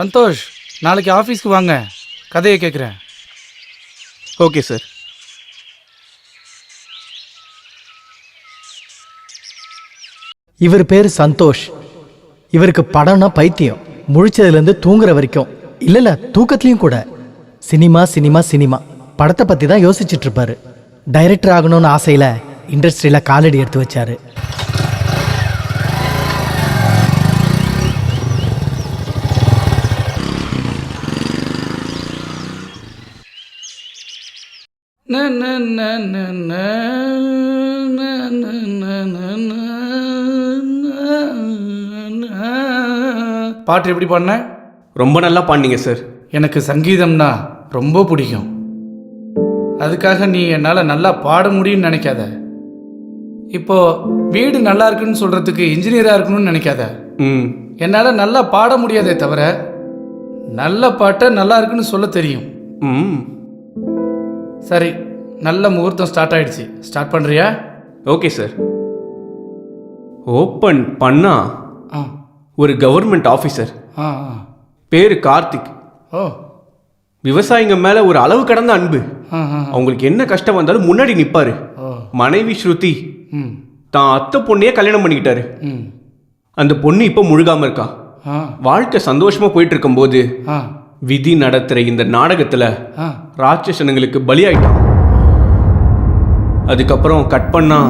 சந்தோஷ், நாளைக்கு ஆஃபீஸ்க்கு வாங்க, கதையை கேட்குறேன். Okay sir. இவர் பேர் சந்தோஷ். இவருக்கு படம்னா பைத்தியம். முழிச்சதுலேருந்து தூங்குற வரைக்கும், இல்லைல்ல தூக்கத்துலேயும் கூட சினிமா சினிமா சினிமா படத்தை பற்றி தான் யோசிச்சுட்டு இருப்பாரு. டைரக்டர் ஆகணும்னு ஆசையில் இண்டஸ்ட்ரியில் காலடி எடுத்து வச்சாரு. பாட்டு எப்படி பாடின? ரொம்ப நல்லா பாடினீங்க சார். எனக்கு சங்கீதம்னா ரொம்ப பிடிக்கும். அதுக்காக நீ என்னால் நல்லா பாட முடியும்னு நினைக்காத. இப்போ வீடு நல்லா இருக்குன்னு சொல்கிறதுக்கு இன்ஜினியராக இருக்கணும்னு நினைக்காத. என்னால் நல்லா பாட முடியாதே தவிர நல்ல பாட்டை நல்லா இருக்குன்னு சொல்ல தெரியும். சரி, நல்ல முகூர்த்தம் ஸ்டார்ட் ஆயிடுச்சு. ஸ்டார்ட் பண்ணுறியா? Okay sir. ஓப்பன் பண்ணா ஒரு கவர்மெண்ட் ஆஃபீஸர், பேரு கார்த்திக். விவசாயிங்க மேல ஒரு அளவு கடந்த அன்பு. அவங்களுக்கு என்ன கஷ்டம் வந்தாலும் முன்னாடி நிப்பாரு. மனைவி ஸ்ருதி தான் அத்தை பொண்ணையே கல்யாணம் பண்ணிக்கிட்டாரு. அந்த பொண்ணு இப்ப முழுகாம இருக்கா. வாழ்க்கை சந்தோஷமா போயிட்டு இருக்கும் போது விதி நடத்துற இந்த நாடகத்துல ராட்சசனுங்களுக்கு பலியாயிட்டான். அதுக்கப்புறம் கட் பண்ணா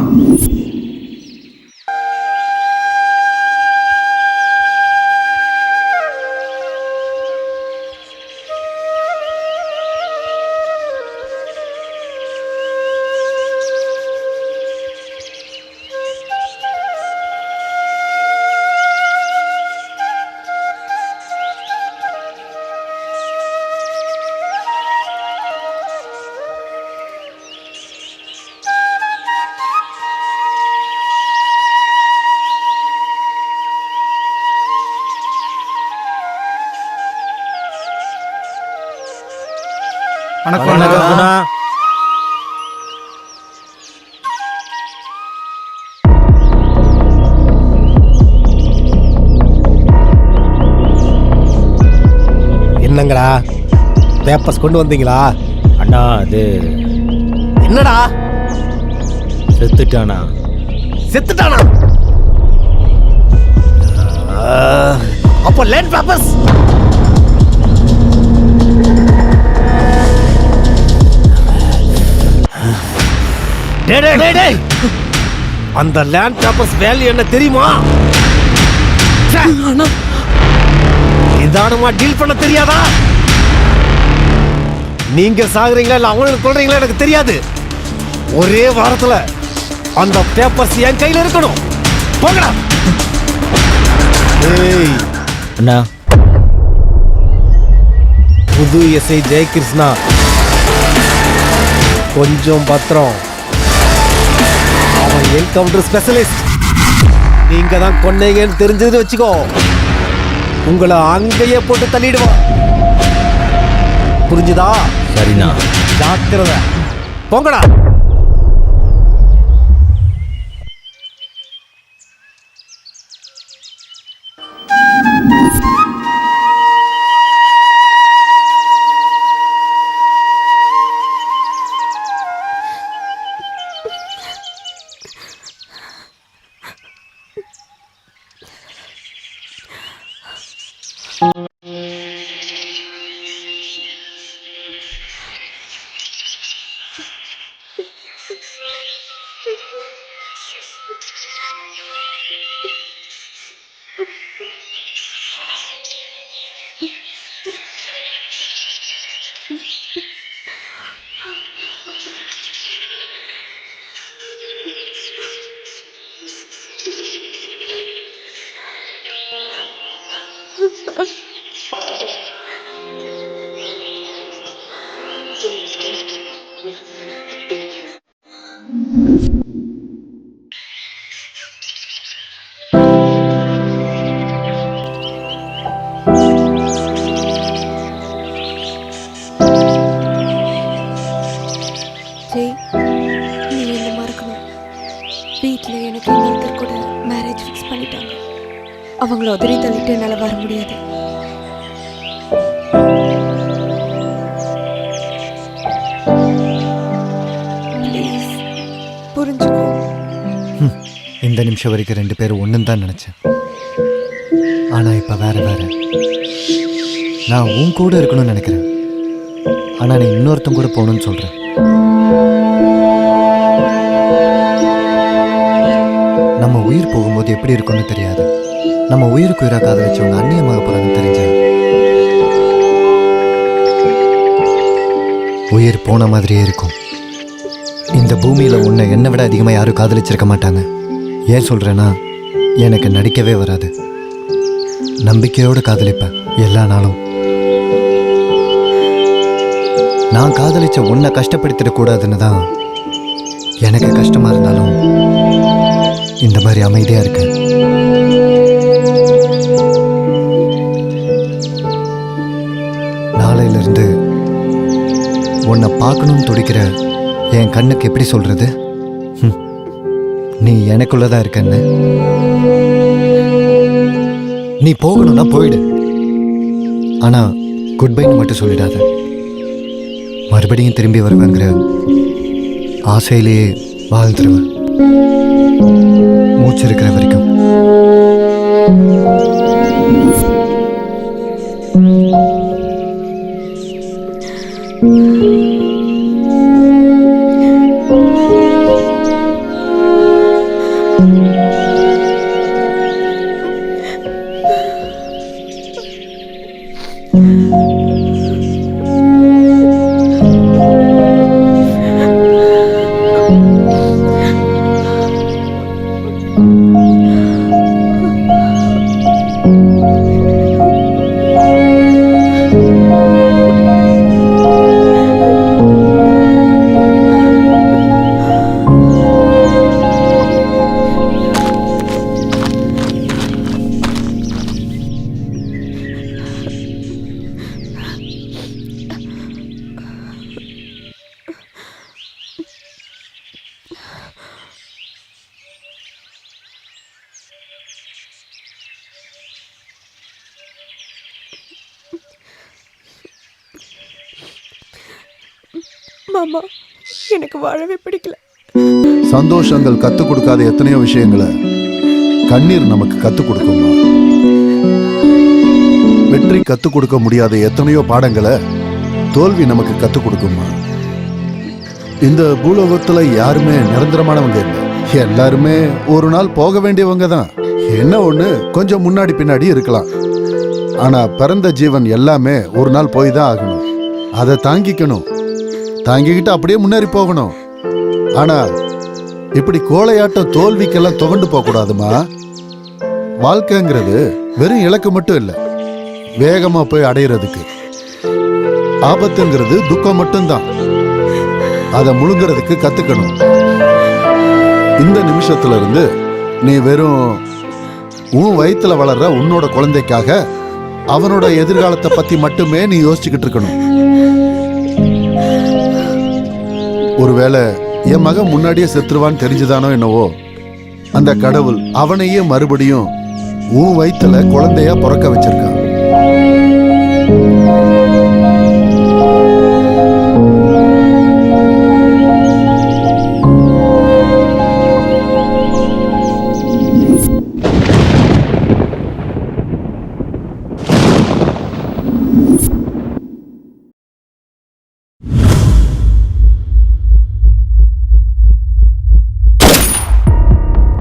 என்னங்கடா பேப்பர்ஸ் கொண்டு வந்தீங்களா? அண்ணா அது என்னடா? செத்துட்டானா? செத்துட்டானா? அப்போ லேண்ட் பேப்பர்ஸ் அந்த லேண்ட் பேப்பர்ஸ் வேல்யூ என்ன தெரியுமா? நிதானமா டீல் பண்ண தெரியாதா? நீங்க சாகுறீங்களா இல்ல அவங்களுக்கு கொள்றீங்களா எனக்கு தெரியாது. ஒரே வாரத்துல அந்த பேப்பர்ஸ் என் கையில இருக்கணும். போங்கடா. அண்ணா, புது எஸ்ஐ ஜெயகிருஷ்ணா, கொஞ்சம் பத்திரம். அவன் என்கவுண்டர் ஸ்பெஷலிஸ்ட். நீங்க தான் கொன்னீங்கன்னு தெரிஞ்சது வச்சுக்கோ, உங்களை அங்கேயே போட்டு தள்ளிடுவான். புரிஞ்சுதா? சரிண்ணா. ஜாக்கிரதை. போங்கடா. ஜெய், நீ என்ன மறக்கணும். வீட்டில் எனக்கு இன்னொருத்தர் கூட மேரேஜ் ஃபிக்ஸ் பண்ணிட்டாங்க. அவங்கள உதறி தள்ளிட்டு என்னால் வர முடியாது. புரிஞ்சுக்கோ. இந்த நிமிஷம் வரைக்கும் 2 பேரும் ஒன்றுன்னு தான் நினச்சேன். ஆனால் இப்போ வேற வேற. நான் உன் கூட இருக்கணும்னு நினைக்கிறேன். ஆனால் நீ இன்னொருத்தன் கூட போகணும்னு சொல்கிறேன். நம்ம உயிர் போகும்போது எப்படி இருக்கும்னு தெரியாது. நம்ம உயிருக்கு உயிராக காத வச்சவங்க அந்நியமாக போகிறாங்கன்னு தெரிஞ்சேன். உயிர் போன மாதிரியே இருக்கும். இந்த பூமியில் உன்னை என்னை விட அதிகமாக யாரும் காதலிச்சிருக்க மாட்டாங்க. ஏன் சொல்கிறேன்னா, எனக்கு நடிக்கவே வராது. நம்பிக்கையோடு காதலிப்பேன் எல்லா நாளும். நான் காதலிச்ச உன்னை கஷ்டப்படுத்திடக்கூடாதுன்னு தான் எனக்கு கஷ்டமாக இருந்தாலும் இந்த மாதிரி அமைதியாக இருக்கேன். நாளையிலிருந்து உன்னை பார்க்கணும்னு துடிக்கிற என் கண்ணுக்கு எப்படி சொல்கிறது, நீ எனக்குள்ளதான் இருக்கன்னு. நீ போகணும்னா போயிடு. ஆனால் குட்பைன்னு மட்டும் சொல்லிடாத. மறுபடியும் திரும்பி வருவேங்கிற ஆசையிலேயே வாழ்ந்துருவேன் மூச்சு இருக்கிற வரைக்கும். மாமா, எனக்கு வாழவே பிடிக்கல. சந்தோஷங்கள் கத்துக் கொடுக்காத எத்தனையோ விஷயங்களை கண்ணீர் நமக்கு கத்துக் கொடுக்குமா. வெற்றி கத்துக் கொடுக்க முடியாத எத்தனையோ பாடங்களை தோல்வி நமக்கு கத்துக் கொடுக்குமா. இந்த பூலோகத்துல யாருமே நிரந்தரமானவங்க இல்லை. எல்லாருமே ஒரு நாள் போக வேண்டியவங்க தான். என்ன ஒண்ணு, கொஞ்சம் முன்னாடி பின்னாடி இருக்கலாம். ஆனா பிறந்த ஜீவன் எல்லாமே ஒரு நாள் போய் தான் ஆகணும். அதை தாங்கிக்கணும். தாங்கிக்கிட்டு அப்படியே முன்னேறி போகணும். ஆனா இப்படி கோழையாட்டம் தோல்விக்கெல்லாம் துவண்டு போக கூடாதுமா. வாழ்க்கைங்கிறது வெறும் இலக்கு மட்டும் இல்லை, வேகமா போய் அடையிறதுக்கு. ஆபத்துங்கிறது துக்கம் மட்டும்தான். அதை முழுங்குறதுக்கு கத்துக்கணும். இந்த நிமிஷத்துல இருந்து நீ வெறும் உன் வயித்துல வளர்ற உன்னோட குழந்தைக்காக அவனோட எதிர்காலத்தை பத்தி மட்டுமே நீ யோசிச்சுக்கிட்டு இருக்கணும். ஒருவேளை என் மகன் முன்னாடியே செத்துருவான்னு தெரிஞ்சுதானோ என்னவோ, அந்த கடவுள் அவனையே மறுபடியும் உன் வயித்துல குழந்தையா பிறக்க வச்சிருக்கான்.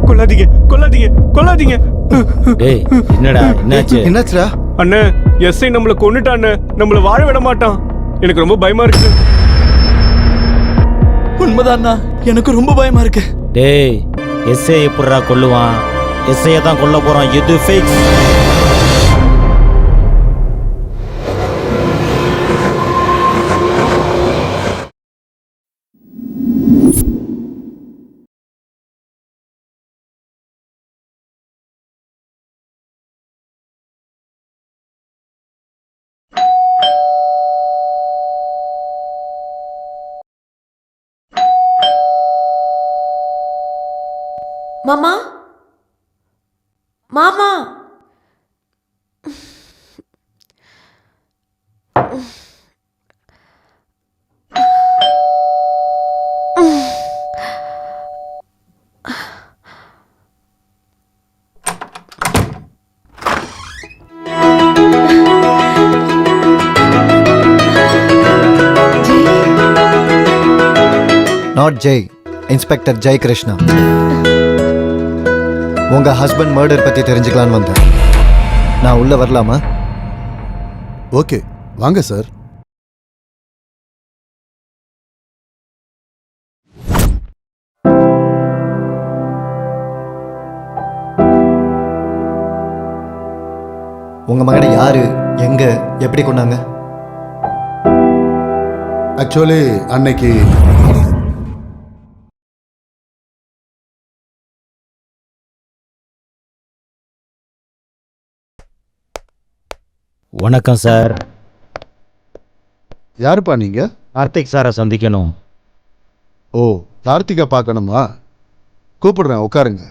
கொல்லாதீங்க கொல்லாதீங்க கொல்லாதீங்க. டேய் என்னடா என்னாச்சு? என்னாச்சுடா? அண்ணே, எஸ்ஐ நம்மளை கொன்னுட்டான். நம்மளை வாழ விட மாட்டான். எனக்கு ரொம்ப பயமா இருக்கு. உண்மைதான்னா, எனக்கு ரொம்ப பயமா இருக்கு. டேய் எஸ்ஐ எப்படிடா கொல்லுவான்? எஸ்ஐயை தான் கொல்ல போறான். இது ஃபிக்ஸ். மாமா, மாமா, நாட் ஜெய், இன்ஸ்பெக்டர் ஜெய் கிருஷ்ணா. உங்கள் ஹஸ்பண்ட் மர்டர் பற்றி தெரிஞ்சுக்கலான்னு வந்தேன். நான் உள்ளே வரலாமா? ஓகே, வாங்க சார். உங்கள் மகனை யார், எங்கே, எப்படி கொண்டாங்க? ஆக்சுவலி அன்னைக்கு வணக்கம் சார். யாருப்பா நீங்க? கார்த்திக் சாரை சந்திக்கணும். ஓ, கார்த்திகை பார்க்கணுமா? கூப்பிடுறேன், உட்காருங்க.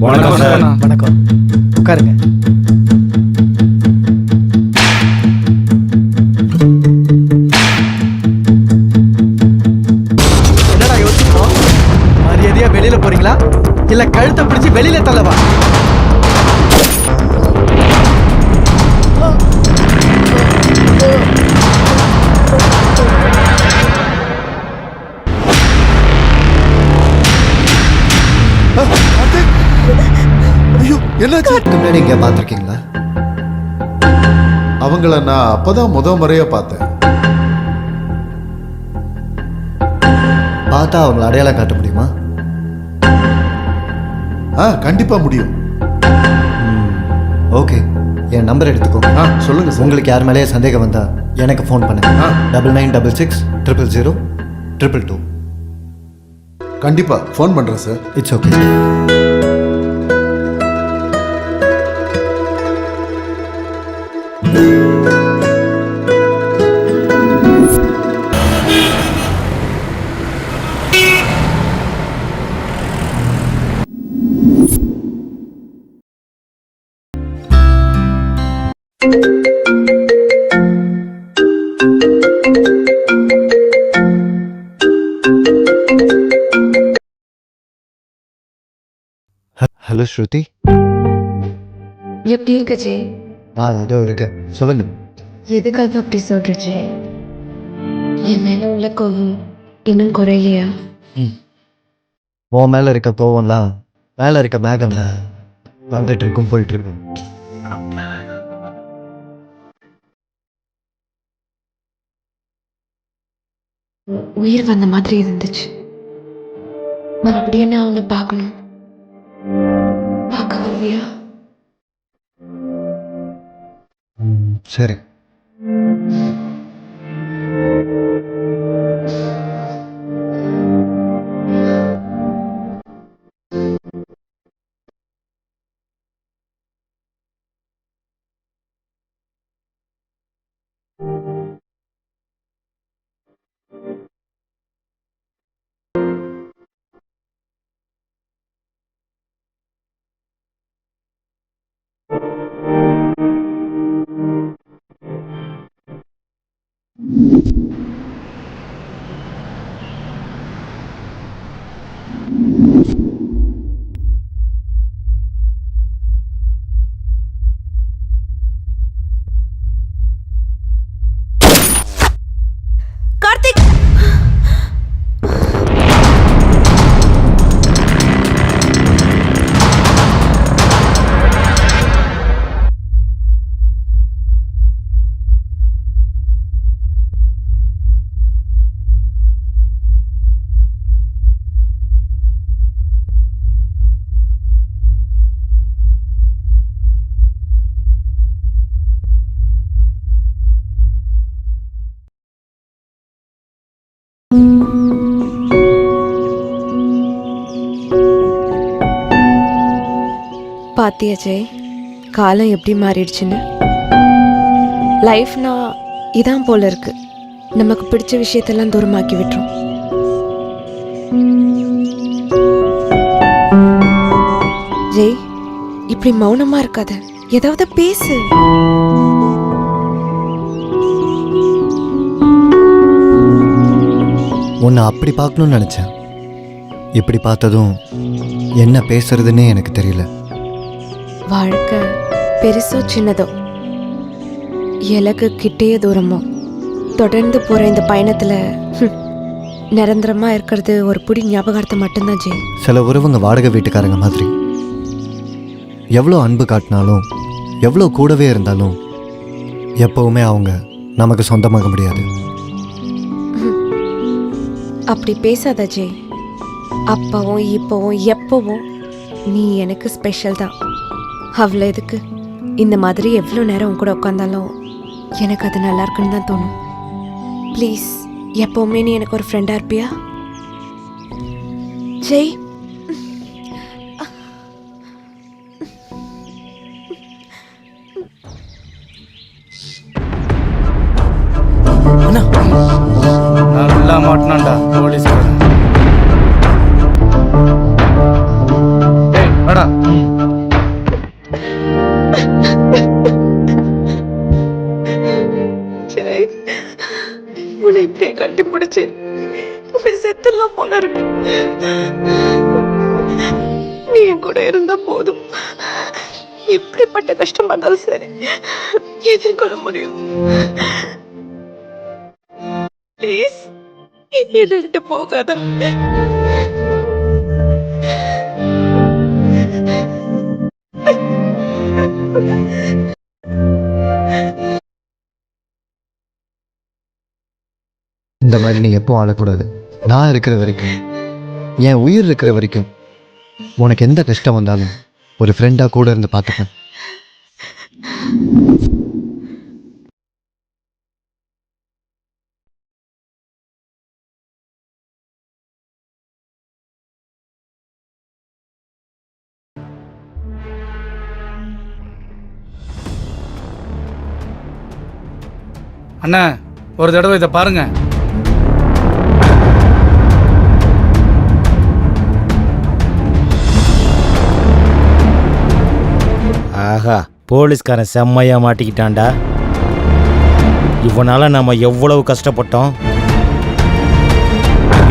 வணக்கம் சார். வணக்கம், உட்காருங்க. என்னடா யோசிக்கிறோம்? மரியாதையா வெளியில போறீங்களா இல்ல கழுத்தை பிடிச்சு வெளியில தள்ளவா? ஐயோ, என்னாச்சு? முன்னாடி இங்கே பார்த்துருக்கீங்களா? அவங்கள நான் அப்பதான் முறையா பார்த்தேன். பார்த்தா அவங்கள அடையாளம் காட்ட முடியுமா? கண்டிப்பா முடியும். ஓகே, என் நம்பர் எடுத்துக்கோங்க. சொல்லுங்க சார். உங்களுக்கு யார் மேலேயே சந்தேகம் வந்தா எனக்கு ஃபோன் பண்ணுங்க. 9966 000 222. கண்டிப்பா ஃபோன் பண்றேன் சார். It's okay. ஹலோ ஸ்ருதி. எப்படி இருக்க ஜெய்? ஏதோ இருக்கு, சொல்லுங்க. எதுக்காக அப்படி சொல்ற ஜெய்? என் மேல உள்ள கோபம் இன்னும் குறையலையா? உன் மேலே இருக்க கோவம்லாம் மேலே இருக்க மேகம்ல வந்துட்டு இருக்கும், போயிட்டு இருக்கும். உயிர் வந்த மாதிரி இருந்துச்சு. மறுபடியும் நான் அவனை பார்க்கணும். பார்க்க வருவியா? சரி. கார்த்திக்! பாத்தியா ஜெய், காலம் எப்படி மாறிடுச்சுன்னு. லைஃப்னா இதான் போல இருக்கு. நமக்கு பிடிச்ச விஷயத்தெல்லாம் தூரமாக்கி விட்டுரும். ஜெய், இப்படி மௌனமா இருக்காத. ஏதாவது பேசு. உன்னை அப்படி பார்க்கணும்னு நினச்சேன். இப்படி பார்த்ததும் என்ன பேசுறதுன்னே எனக்கு தெரியல. வாழ்க்கை பெருசோ சின்னதோ, இலக்கு கிட்டேயே தூரமோ, தொடர்ந்து போற இந்த பயணத்துல நிரந்தரமா இருக்கிறது ஒரு புடி ஞாபகார்த்தம் மட்டும்தான் ஜெய். சில உறவுங்க வாடகை வீட்டுக்காரங்க மாதிரி. எவ்வளோ அன்பு காட்டினாலும், எவ்வளோ கூடவே இருந்தாலும் எப்பவுமே அவங்க நமக்கு சொந்தமாக முடியாது. அப்படி பேசாத ஜெய். அப்பவும் இப்பவும் எப்பவும் நீ எனக்கு ஸ்பெஷல் தான். அவ்வளோ எதுக்கு, இந்த மாதிரி எவ்வளோ நேரம் உன் கூட உட்காந்தாலும் எனக்கு அது நல்லா இருக்குன்னு தான் தோணும். ப்ளீஸ், எப்பவுமே நீ எனக்கு ஒரு ஃப்ரெண்டாக இருப்பியா ஜெய்? நல்லா மாட்டினான்டா போலீஸ்காரன். டேய், வாடா. ஜெய், உன்னை இப்படியே கட்டி பிடிச்சி செத்துலாம் போல இருக்கு. நீ என் கூட இருந்தா போதும். எப்படிப்பட்ட கஷ்டமா இருந்தாலும் சரி எதிர்கொள்ள முடியும். ப்ளீஸ், என்னிட்டு போகாத. இந்த மாதிரி நீ எப்போ ஆளக்கூடாது. நான் இருக்கிற வரைக்கும், என் உயிர் இருக்கிற வரைக்கும் உனக்கு எந்த கஷ்டம் வந்தாலும் ஒரு ஃப்ரெண்டாக கூட இருந்து பார்த்துப்பேன். அண்ணா, ஒரு தடவை இதை பாருங்க. ஆஹா, போலீஸ்காரன் செம்மையா மாட்டிக்கிட்டான்டா. இவனால நம்ம எவ்வளவு கஷ்டப்பட்டோம்.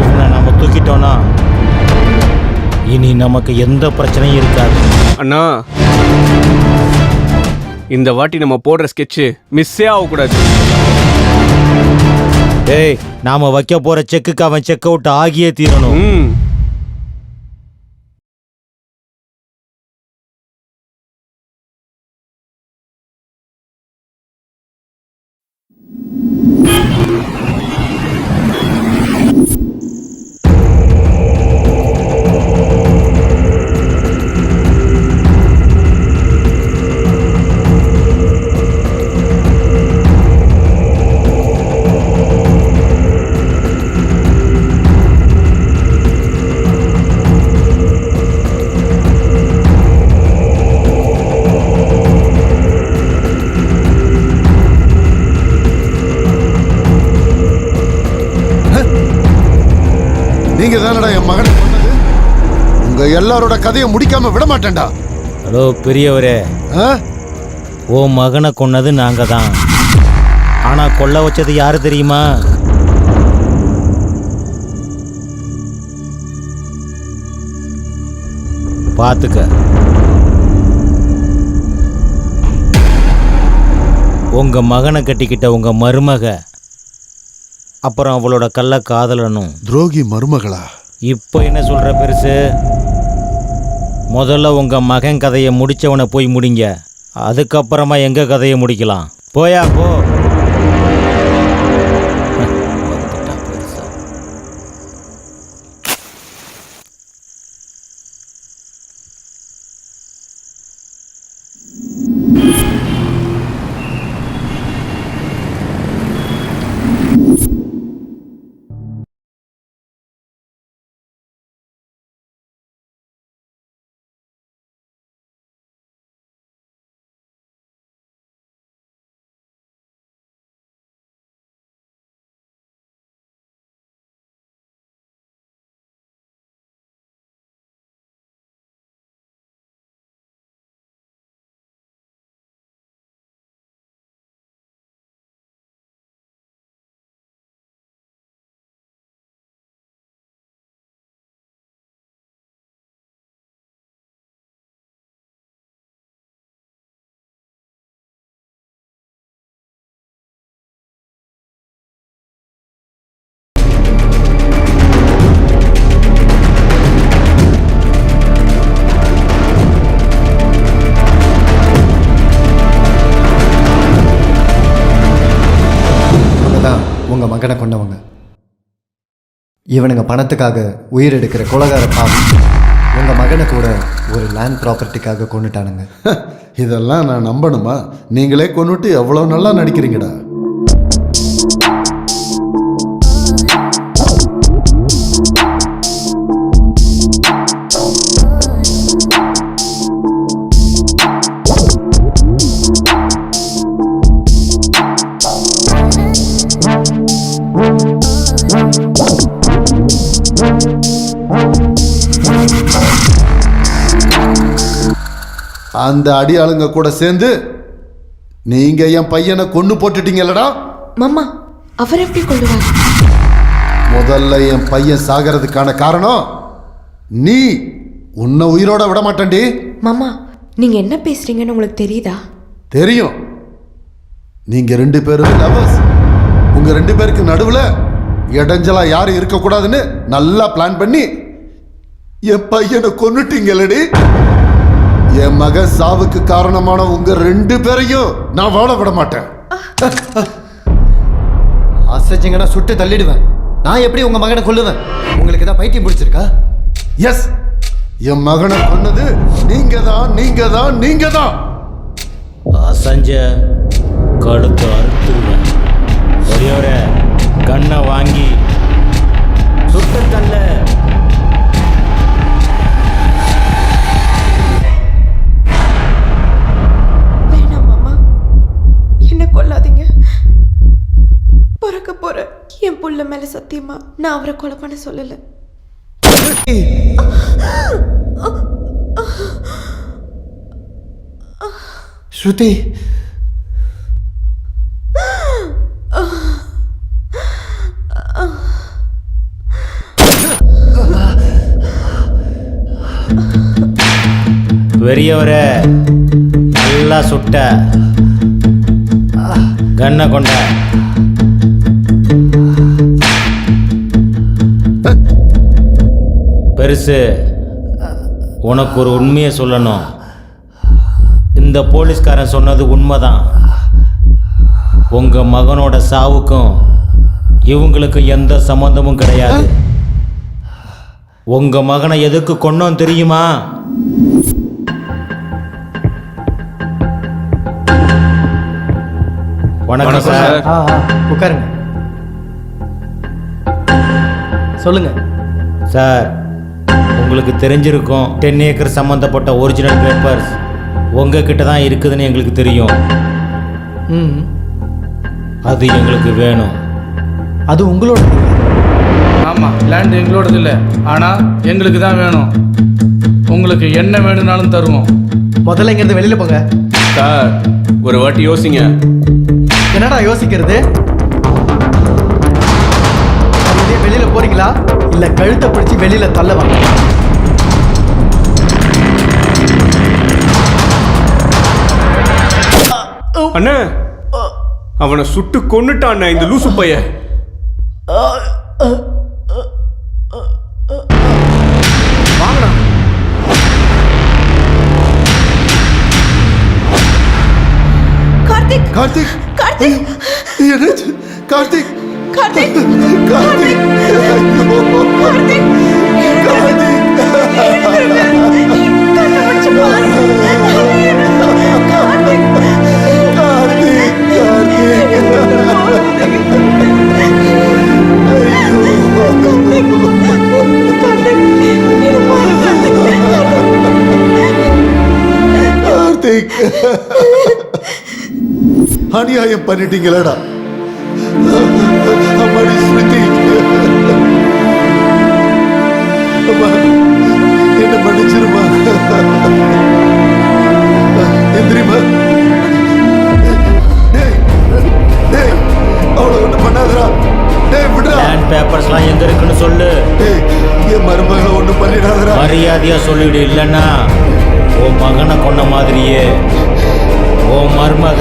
இவனை நம்ம தூக்கிட்டோம்னா இனி நமக்கு எந்த பிரச்சனையும் இருக்காது. அண்ணா, இந்த வாட்டி நம்ம போடுற ஸ்கெட்சு மிஸ்ஸே ஆகக்கூடாது. டேய், நாம வைக்க போற செக்குக்கு அவன் செக் அவுட் ஆகியே தீரணும். ம் நீங்க தானடா என் மகனை கொன்னது? உங்க எல்லாரோட கதையை முடிக்காம விட மாட்டேன்டா. ஹலோ பெரியவரே, ஆ? ஓ மகனை கொன்னது நாங்க தான். ஆனா கொல்ல வச்சது யாரு தெரியுமா? பாத்துக்க. உங்க மகனை கட்டிக்கிட்ட உங்க மருமக, அப்புறம் அவளோட கள்ள காதலனும். துரோகி மருமகளா? இப்போ என்ன சொல்ற பெருசு? முதல்ல உங்க மகன் கதையை முடிச்சவனை போய் முடிங்க. அதுக்கப்புறமா எங்க கதையை முடிக்கலாம். போயா போ. உங்கள் மகனை கொண்டவங்க. இவனுங்க பணத்துக்காக உயிர் எடுக்கிற கொலகார பாவம். உங்கள் மகனை கூட ஒரு லேண்ட் ப்ராப்பர்ட்டிக்காக கொண்டுட்டானுங்க. இதெல்லாம் நான் நம்பணுமா? நீங்களே கொண்டுட்டு எவ்வளோ நல்லா நடிக்கிறீங்கடா. அந்த அடியாளுங்க கூட சேர்ந்து நீங்க என் பையனை கொண்டு போட்டுட்டீங்களடா. மாமா அவர் எப்படி கொள்ளுவார்? முதல்ல என் பையன் சாகிறதுக்கான காரணம் நீ. உன்னை உயிரோட விட மாட்டேன்டி. மாமா நீங்க என்ன பேசுறீங்கன்னு உங்களுக்கு தெரியுதா? தெரியும். நீங்க 2 பேரும் லவர்ஸ். உங்க 2 பேருக்கு நடுவுல இடைஞ்சலா யாரும் இருக்கக்கூடாதுன்னு நல்லா பிளான் பண்ணி என் பையனை கொன்னுட்டீங்களடி. என் மகன் சாவுக்கு காரணமான உங்க 2 பேரையும் நான் வாழ விட மாட்டேன். ஆசைச்சிங்கன்னா சுட்டு தள்ளிடுவேன். நான் எப்படி உங்கள் மகனை கொல்லுவேன்? உங்களுக்கு தான் பைத்தியம் பிடிச்சிருக்கா? எஸ், என் மகனை கொன்னது நீங்க தான், நீங்க தான், நீங்க தான். அசஞ்ச கழுத்து அறுத்துருவேன். ஒரே கண்ணை வாங்கி சுட்டு தள்ள. வேணாம் மாமா, என்ன கொல்லாதீங்க. பிறக்க போற என் புள்ள மேல சத்தியமா நான் அவரை கொலை பண்ண சொல்லல. ஸ்ருதி, பெரியவரே நல்லா சுட்ட கண்ணை கொண்ட. பெருசு, உனக்கு ஒரு உண்மையை சொல்லணும். இந்த போலீஸ்காரன் சொன்னது உண்மைதான். உங்க மகனோட சாவுக்கும் இவங்களுக்கு எந்த சம்பந்தமும் கிடையாது. உங்க மகனை எதுக்கு கொன்னோம் தெரியுமா? வணக்கம் சார். உட்காருங்க. சொல்லுங்க சார், உங்களுக்கு தெரிஞ்சிருக்கும் 10 ஏக்கர் சம்மந்தப்பட்ட ஒரிஜினல் பேப்பர்ஸ் உங்ககிட்ட தான் இருக்குதுன்னு எங்களுக்கு தெரியும். ம், அது எங்களுக்கு வேணும். அது உங்களோட. ஆமாம், லேண்ட் எங்களோடது இல்லை, ஆனால் எங்களுக்கு தான் வேணும். உங்களுக்கு என்ன வேணும்னாலும் தருவோம். முதல்ல இங்கிருந்து வெளியில போங்க. சார், ஒரு வாட்டி யோசிங்க. என்னடா யோசிக்கிறது? அப்படியே வெளியில போறீங்களா இல்ல கழுத்தை பிடிச்சி வெளியில தள்ளவாங்க? அண்ணா, அவனை சுட்டு கொன்னுட்டான் இந்த லூசு பைய. வாங்கடா. கார்த்திக், கார்த்திக், கார்த்திக், என்னாச்சு? கார்த்திக், கார்த்திக், கார்த்திக், ஐயோ, கார்த்திக், கார்த்திக். கண்டுபிடிச்சு பாரு. கார்த்திக், கார்த்திக், கார்த்திக், அநியாயம் பண்ணிட்டீங்களடா. அம்மாடி ஸ்ருதி, அம்மா, என்ன மன்னிச்சிருமா. எந்திரிமா. டேய், டேய், அவளை ஒன்றும் பண்ணாதடா. டேய், விடுறா. லேண்ட் பேப்பர்ஸ்லாம் எங்க இருக்குன்னு சொல்லு. டேய், என் மருமகளை ஒன்றும் பண்ணிடாதடா. மரியாதையா சொல்லிடு, இல்லைன்னா உன் மகனை கொன்ன மாதிரியே உன் மருமக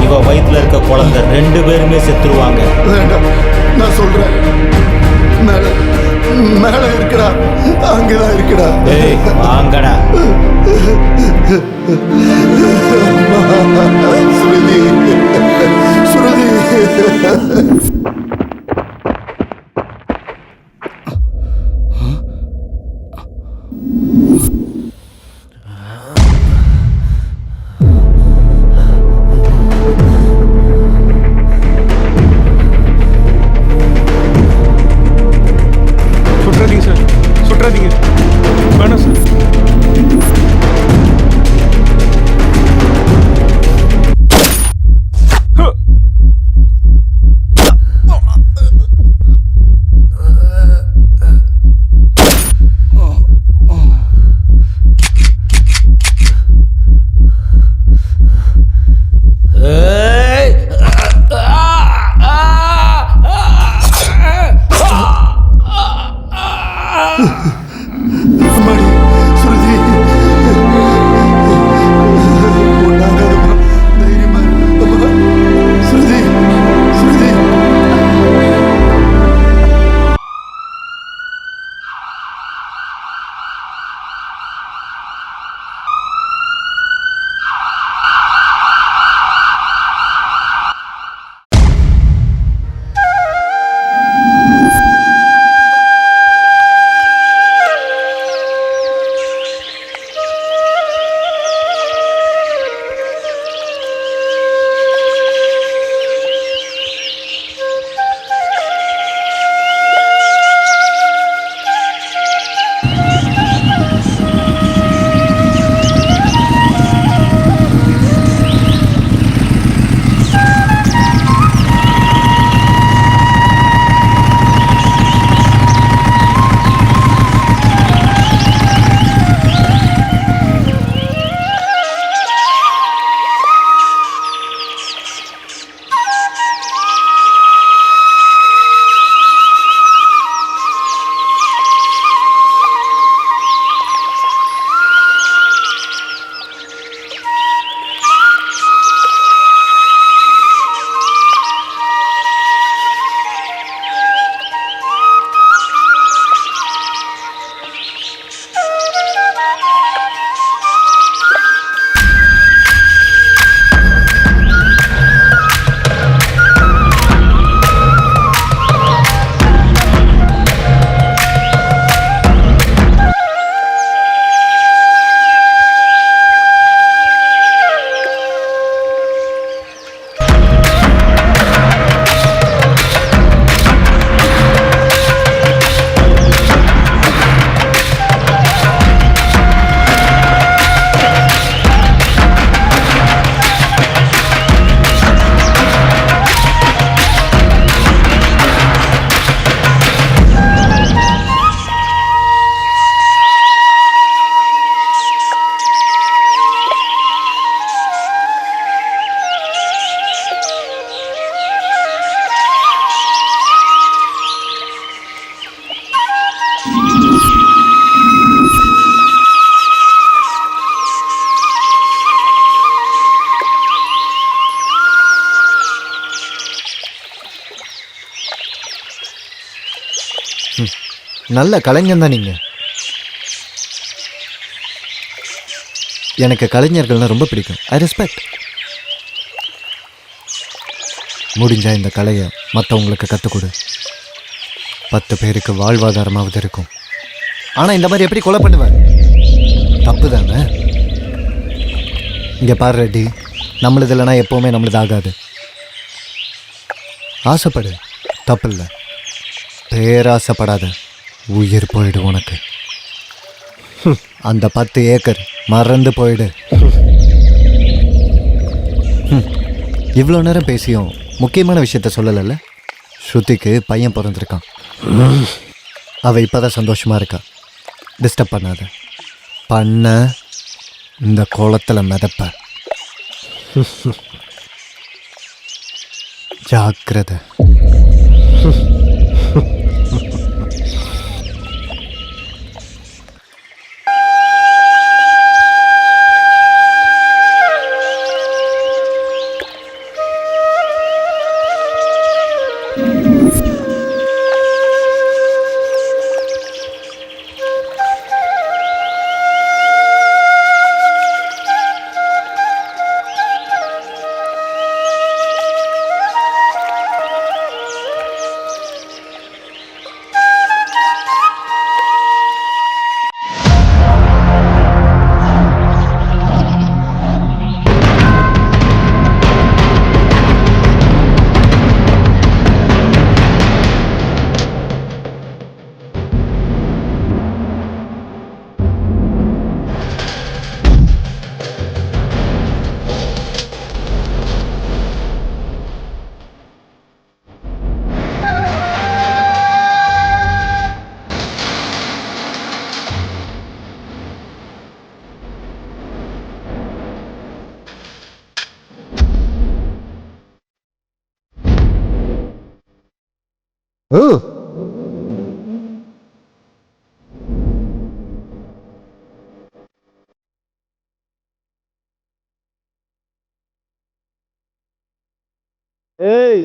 இவ வயிற்றுல இருக்க குழந்தை 2 பேருமே செத்துருவாங்க. வேண்டாம், நான் சொல்றேன். மேல மேல இருக்குடா, அங்கதான் இருக்குடா. ஏய், வாங்கடா. சுருதி, சுருதி. நல்ல கலைஞன் தான் நீங்கள். எனக்கு கலைஞர்கள்னால் ரொம்ப பிடிக்கும். I respect. முடிஞ்சா இந்த கலையை மற்றவங்களுக்கு கற்றுக் கொடு. 10 பேருக்கு வாழ்வாதாரமாவது இருக்கும். ஆனால் இந்த மாதிரி எப்படி கொலை பண்ணுவேன்? தப்பு தானே? இங்கே பாரு ரெட்டி, நம்மளது இல்லைனா எப்போவுமே நம்மளது ஆகாது. ஆசைப்படு, தப்பு இல்லை. பேராசைப்படாத, உயிர் போயிடு உனக்கு. அந்த 10 ஏக்கர் மறந்து போயிடு. இவ்வளோ நேரம் பேசியும் முக்கியமான விஷயத்த சொல்லலைல்ல. ஸ்ருதிக்கு பையன் பிறந்திருக்கான். அவள் இப்போ தான் சந்தோஷமாக இருக்கா. டிஸ்டர்ப் பண்ணாத. பண்ண இந்த குளத்தில் மிதப்ப. ஜாக்கிரதை. ஏய் ஏய் ஏய்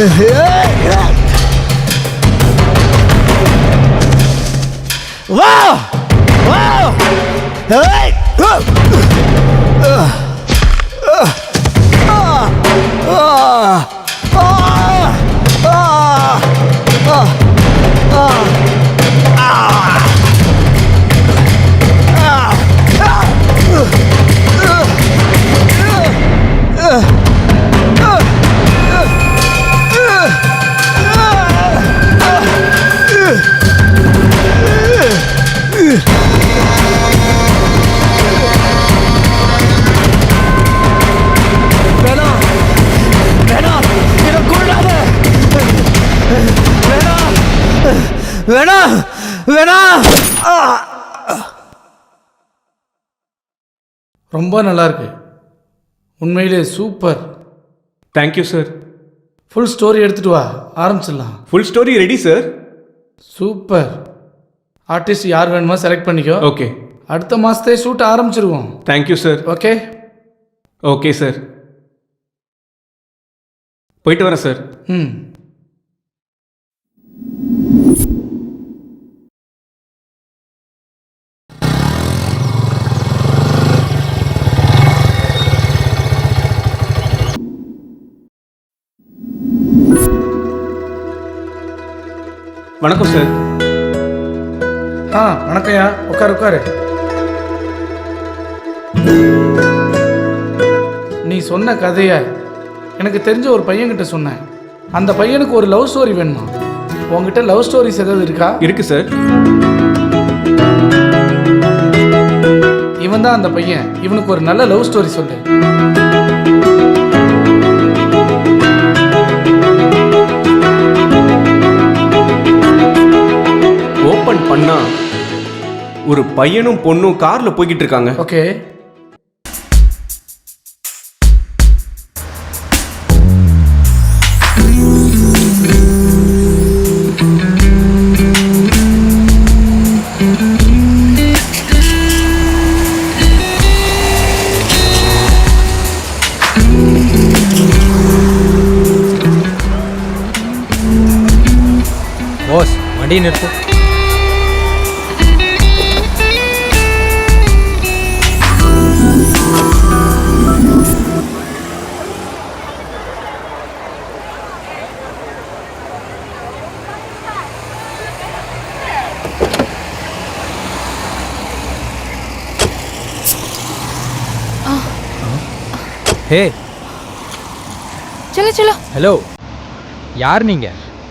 Hey! Wow! Wow! Hey! Ugh! வேணாம் வேணாம். ரொம்ப நல்லா இருக்கு, உண்மையிலே super. Thank you sir. Full story எடுத்துட்டு வா, ஆரம்பிச்சிடலாம். Full story ready sir. Super. Artist யார் வேணுமோ செலக்ட் பண்ணிக்கோ. ஓகே. அடுத்த மாதத்தே ஷூட் ஆரம்பிச்சிருவோம். Thank you sir. Okay. Okay sir. போயிட்டு வரேன் சார். ம். வணக்கம் சார். வணக்கம்யா, உட்காரு உட்காரு. நீ சொன்ன கதையை எனக்கு தெரிஞ்ச ஒரு பையன்கிட்ட சொன்னேன். அந்த பையனுக்கு ஒரு லவ் ஸ்டோரி வேணுமா? உங்ககிட்ட லவ் ஸ்டோரிஸ் ஏதாவது இருக்கா? இருக்கு சார். இவன் தான் அந்த பையன். இவனுக்கு ஒரு நல்ல லவ் ஸ்டோரி சொல்லு. ஓபன் பண்ணா ஒரு பையனும் பொண்ணும் கார்ல போய்கிட்டு இருக்காங்க. ஓகே. போஸ், வண்டி நிறுத்து. हे चलो चलो. हेलो, यार நீங்க?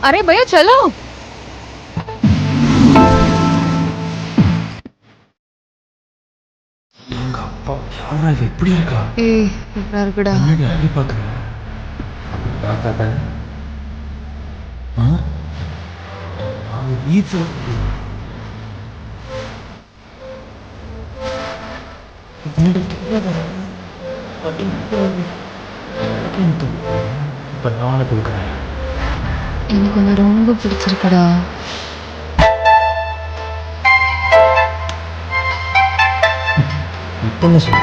अरे भैया चलो. எங்க அப்பா யாரா இது இப்படி இருக்கா? ஏய், இப்படி இருக்குடா. என்னடி அப்படி பாக்குற? பாக்காத. இது இப்ப நான் கொடுக்குறேன். எனக்கு ஒன்று ரொம்ப பிடிச்சிருக்குடா. இப்போ என்ன சொல்ற?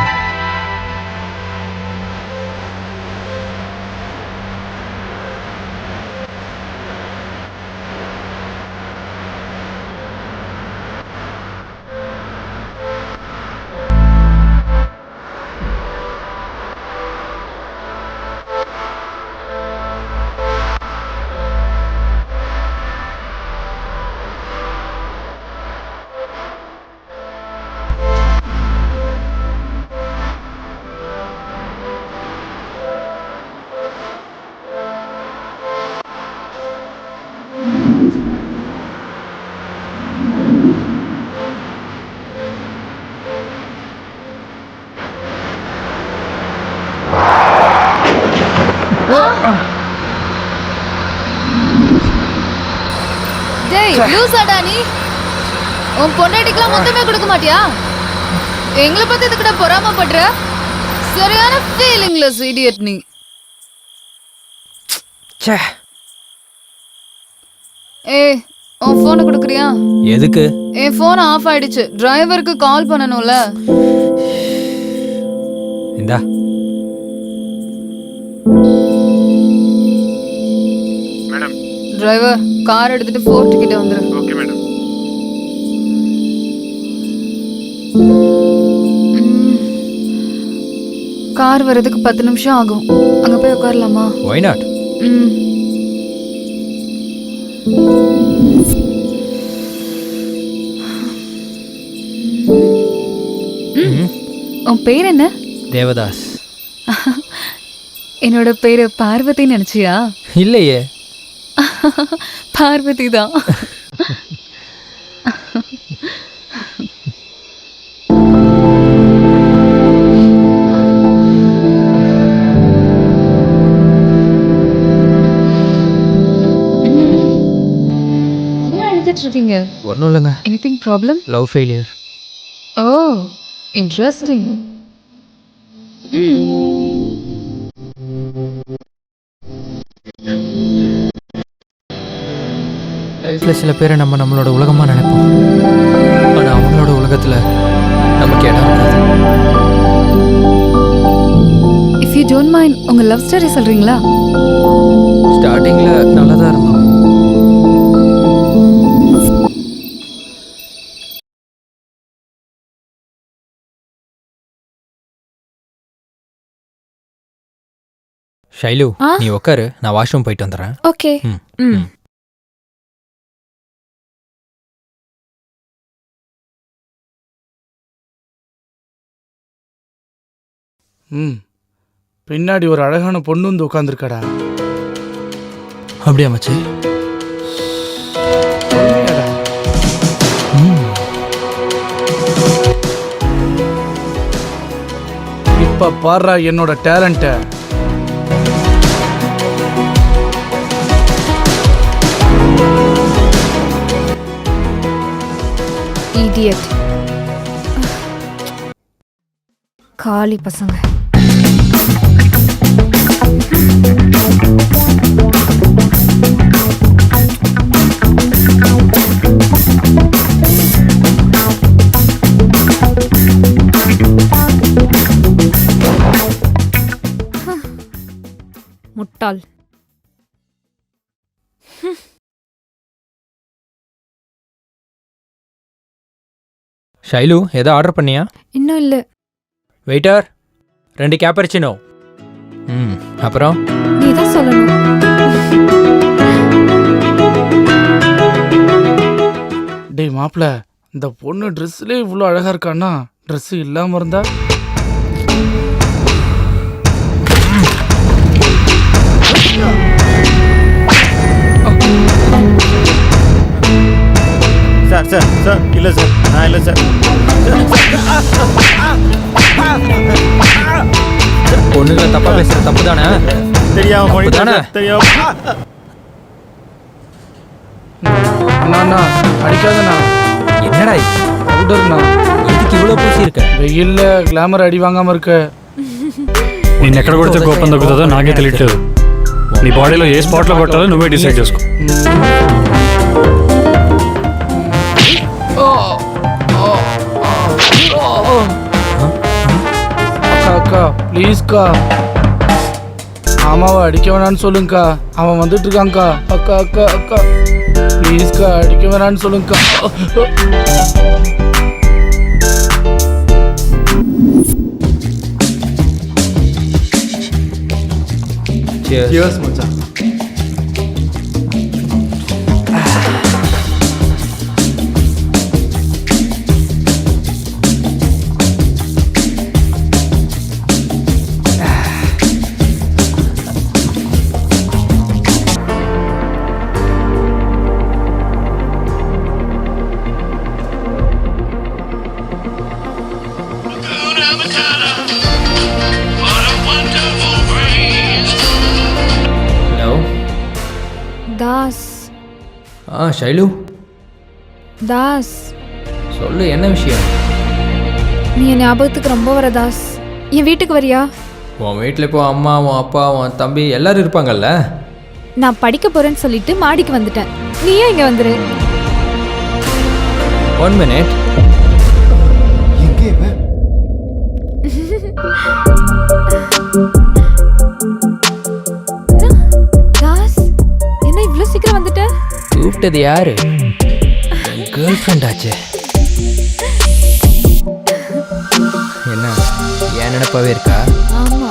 டேய், லூசாடா நீ? உன் பொண்டாட்டிக்கெல்லாம் மொத்தமே கொடுக்க மாட்டியா? எங்களை பத்தி இதுக்கிட்ட பொறாமப்படுற? சரியான ஃபீலிங்லெஸ் இடியட் நீ. ச்சே. ஏய், உன் ஃபோனை கொடுக்குறியா? எதுக்கு? என் ஃபோன் ஆஃப் ஆயிடுச்சு. டிரைவருக்கு கால் பண்ணணும்ல. இந்தா. டிரைவர், கார் எடுத்துட்டு ஃபோர்ட் கிட்ட வந்துரு. Okay madam. கார் வரதுக்கு 10 நிமிஷம் ஆகும். அங்க போய் உட்காரலாமா? Why not? உன் பேர் என்ன? தேவதாஸ். என்னோட பேரு பார்வதி நினைச்சியா? இல்லையே. பார்வதி தான். அழுதுட்டு இருக்கீங்க? ஒன்றும் இல்லைங்க. Anything problem? Love failure. Oh, interesting. லைஃப்பில் சில பேரை நம்ம நம்மளோட உலகமாக நினைப்போம். ஆனால் அவங்களோட உலகத்தில் நமக்கு இடம் இருக்காது. இஃப் யூ டோன்ட் மைண்ட் உங்க லவ் ஸ்டோரி சொல்றீங்களா? ஸ்டார்டிங்கில் நல்லா தான் இருந்தோம். ஷைலு, நீ உட்காரு, நான் வாஷ்ரூம் போயிட்டு வந்துடுறேன். ஓகே. ம். ம் பின்னாடி ஒரு அழகான பொண்ணு வந்து உட்காந்துருக்கடா. அப்படியா மச்சி? இப்ப பாடுறா என்னோட டேலண்ட்டை. இடியட். காலி பசங்க. முட்டாள். ஷைலு, ஏதோ ஆர்டர் பண்ணியா? இன்னும் இல்லை. வெயிட்டர், 2 கேப்பரிச்சினோ. அப்புறம் நீ தான் சொல்லணும். டேய் மாப்பிள்ள, இந்த பொண்ணு ட்ரெஸ்லேயே இவ்வளோ அழகா இருக்கான்னா ட்ரெஸ் இல்லாமல் இருந்தா? சார் சார் சார் இல்லை சார், நான் இல்லை சார். பொண்ணுங்களை தப்பா பேசுற தப்பு தானே? தெரியாம தானே? தெரியாம. அண்ணா அடிக்காதண்ணா. என்னடா இது? பவுடர்ண்ணா. இதுக்கு இவ்வளோ பூசி இருக்க? వెయ్యిల్ల గ్లామర్ అడి వాంగామ ఇరుక. నేను ఎక్కడ కొడితే కోపం తగ్గుతుందో నాకే తెలియట్లేదు. నీ బాడీలో ఏ స్పాట్లో కొట్టాలో నువ్వే డిసైడ్ చేసుకో. அக்கா ப்ளீஸ்க்கா, ஆமாவா அடிக்க வேணான்னு சொல்லுங்கக்கா. அவன் வந்துட்டு இருக்காங்க்கா. அக்கா அக்கா அக்கா ப்ளீஸ்க்கா அடிக்க வேணான்னு சொல்லுங்கக்கா. Cheers மச்சான். ஹலோ தாஸ். ஷைலு, தாஸ், சொல்லு, என்ன விஷயம்? நீ என் ஞாபகத்துக்கு ரொம்ப வர தாஸ். என் வீட்டுக்கு வரியா? உன் வீட்டில் இப்போ அம்மா, உன் அப்பா, உன் தம்பி எல்லாரும் இருப்பாங்கல்ல? நான் படிக்க போறேன்னு சொல்லிட்டு மாடிக்கு வந்துட்டேன். நீயும் இங்க வந்துரு. 1 minute. தாஸ், என்ன இவ்ளோ சீக்கிரம் வந்துட்ட? கூப்பிட்டது யாரு? கேர்ள் ஃப்ரெண்ட் ஆச்சே. என்ன ஏன் நினைப்பாவே இருக்கா? ஆமா.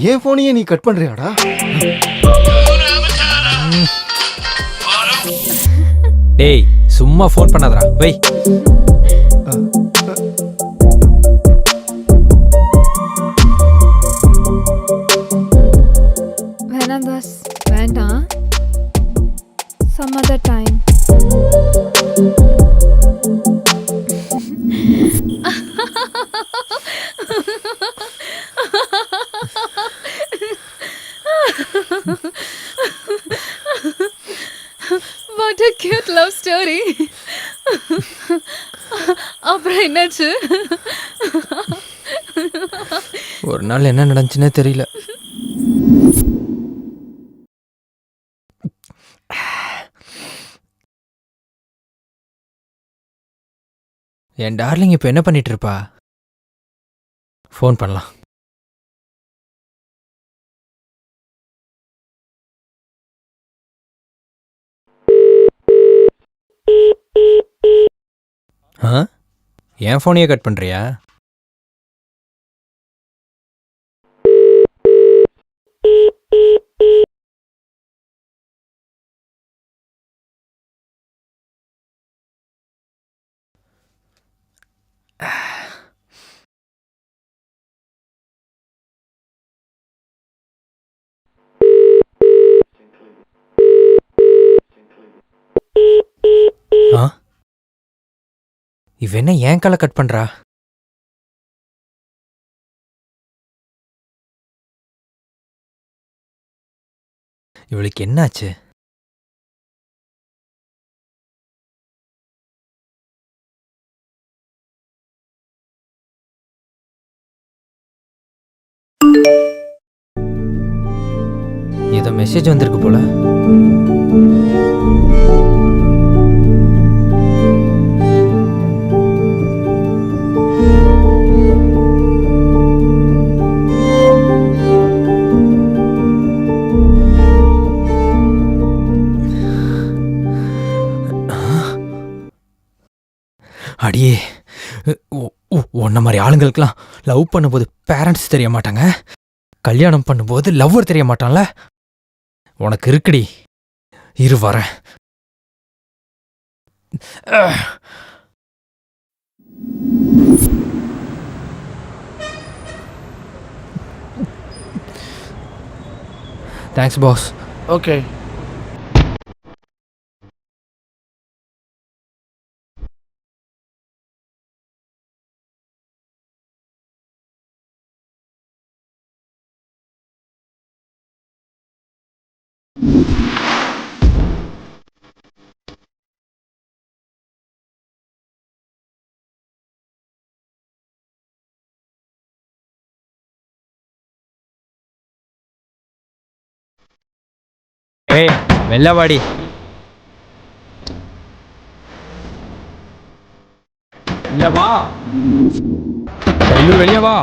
ஏன் போனையே நீ கட் பண்றியாடா? டேய், சும்மா ஃபோன் பண்ணாதடா, வை. வேணாம் தாஸ், வேண்டாம். Cute love story. அப்புறம் என்னாச்சு? ஒரு நாள் என்ன நடந்துச்சுன்னே தெரியல. என் டார்லிங் இப்போ என்ன பண்ணிட்டு இருப்பா? ஃபோன் பண்ணலாம். ஆ, என் ஃபோனையே கட் பண்ணுறியா? ஆ, இவ என்ன ஏன் காலை கட் பண்றா? இவளுக்கு என்னாச்சு? ஏதோ மெசேஜ் வந்திருக்கு போல. அடியே, உன்ன மாதிரி ஆளுங்களுக்கெல்லாம் லவ் பண்ணும்போது பேரண்ட்ஸ் தெரிய மாட்டாங்க, கல்யாணம் பண்ணும்போது லவ்வர் தெரிய மாட்டான்ல. உனக்கு இருக்குடி, இரு வரேன். Thanks pass. ஓகே. ஏய், வெள்ளவாடி. வெளியே வா, வெளியே வா.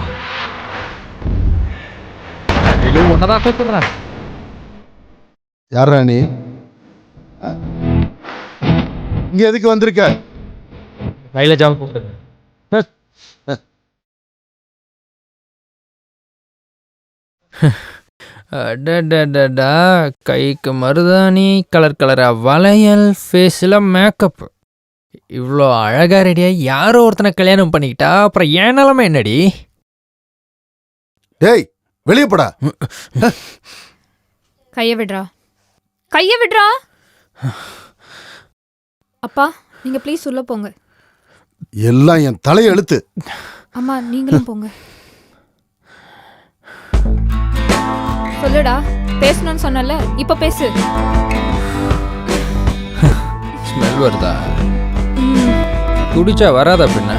ஒன்னதான் கூப்பிடுறேன். யாரா நீ? இங்க எதுக்கு வந்திருக்க? கையில ஜாம் கூப்பிடுங்க. அடடடடா, கைக்கு மருதாணி, கலர் கலரா வளையல், ஃபேஸில் மேக்கப். இவ்வளோ அழகா ரெடியா யாரோ ஒருத்தனை கல்யாணம் பண்ணிக்கிட்டா அப்புறம் ஏன் நிலமை என்னடி? டேய் வெளியே போடா. கைய விடுறா, கைய விடுறா. அப்பா, நீங்க ப்ளீஸ் உள்ள போங்க. எல்லாம் என் தலையெழுத்து. அம்மா, நீங்களும் போங்க. சொல்லுடா, பேசணும்னு சொன்னல, இப்ப பேசு. ஸ்மெல் வருதா? குடிச்சா வராதா பின்ன?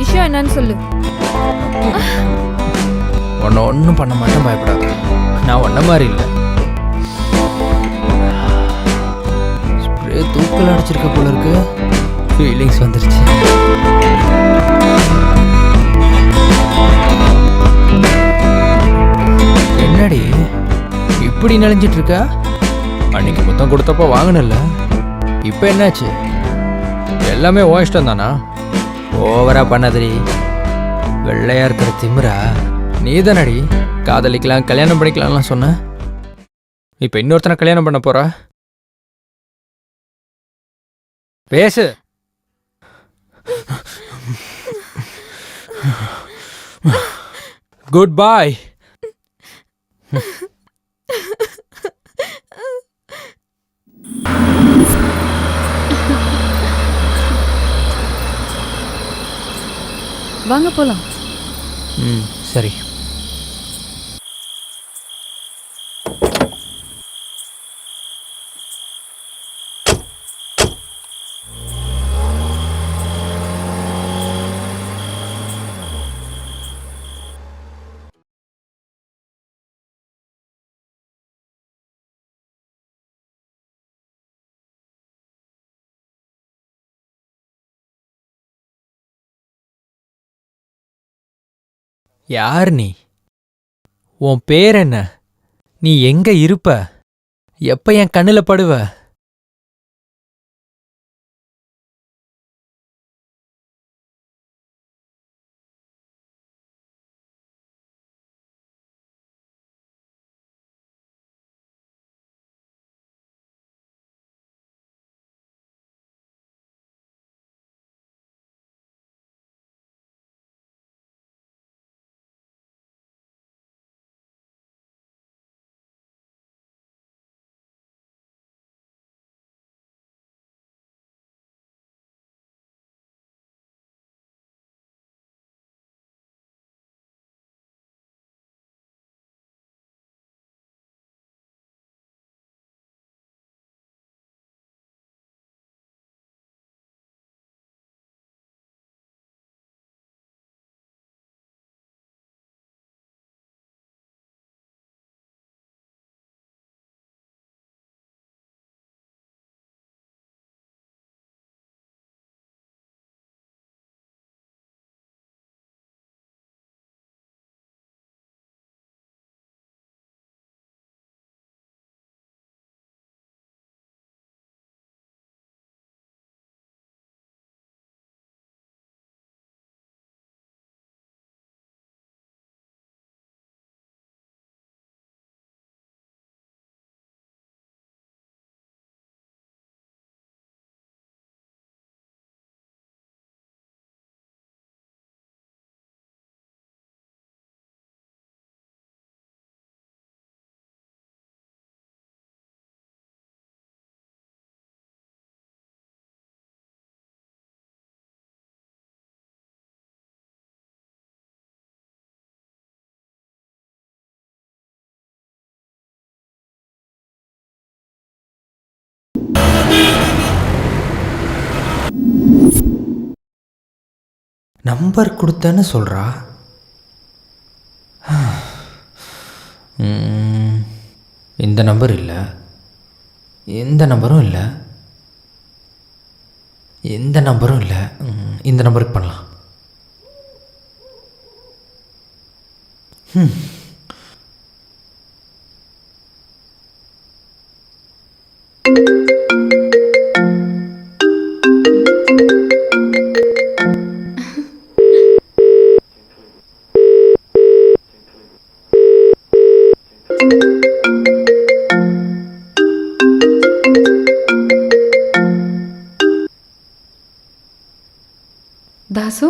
விஷயம் என்னன்னு சொல்லு. உன்னை ஒன்றும் பண்ண மாட்டேன், பயப்படாத. நான் ஒன்ன மாதிரி இல்லை. ஸ்ப்ரே தூக்கல் அடிச்சிருக்க போல இருக்கு. ஃபீலிங்ஸ் வந்துருச்சு. என்னடி இப்படி நெளிஞ்சிட்டு இருக்கா? அன்னைக்கு மொத்தம் கொடுத்தப்போ வாங்கினல, இப்போ என்னாச்சு? எல்லாமே ஓ இஷ்டம் தானா? ஓவரா பண்ணாதடி. வெள்ளையா இருக்கிற திமிரா நீ தானடி காதலிக்கலாம் கல்யாணம் பண்ணிக்கலாம்லாம் சொன்ன. இப்போ இன்னொருத்தனை கல்யாணம் பண்ண போறா? பேசு. குட் பாய். வாங்க போலாம். சரி. யார் நீ? உன் பேர் என்ன? நீ எங்க இருப்ப? எப்ப என் கண்ணுல படுவ? நம்பர் கொடுத்தேன்னு சொல்கிறா. இந்த நம்பர் இல்லை, எந்த நம்பரும் இல்லை, எந்த நம்பரும் இல்லை. இந்த நம்பருக்கு பண்ணலாம். தாசு?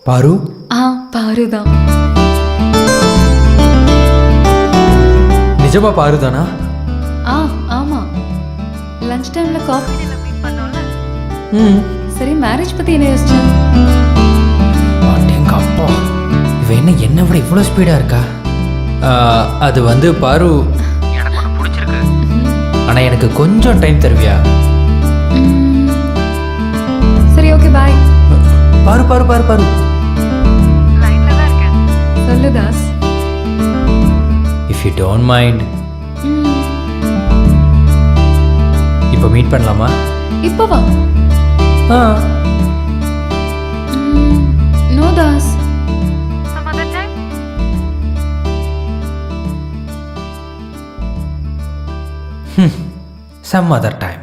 பாரு? பாரு தான். நிஜமா பாரு தானா? ஆமா. லஞ்ச் டைம்ல காஃபி டேல மீட் பண்ணோம்ல. சரி, மேரேஜ் பத்தி என்ன யோசிச்ச? எங்க அப்பா, இவ என்ன விட இவ்வளோ ஸ்பீடா இருக்கா? அது வந்து பாரு, எனக்கு ஒன்று பிடிச்சிருக்கு. ஆனா எனக்கு கொஞ்சம் டைம் தருவியா? சரி, ஓகே, பாய். பாரு பாரு பாரு பாரு, லைன்ல தான் இருக்கேன். சொல்லு Das. If you don't mind, இப்போ மீட் பண்ணலாமா? இப்போ வா. No Das, some other time. Some other time.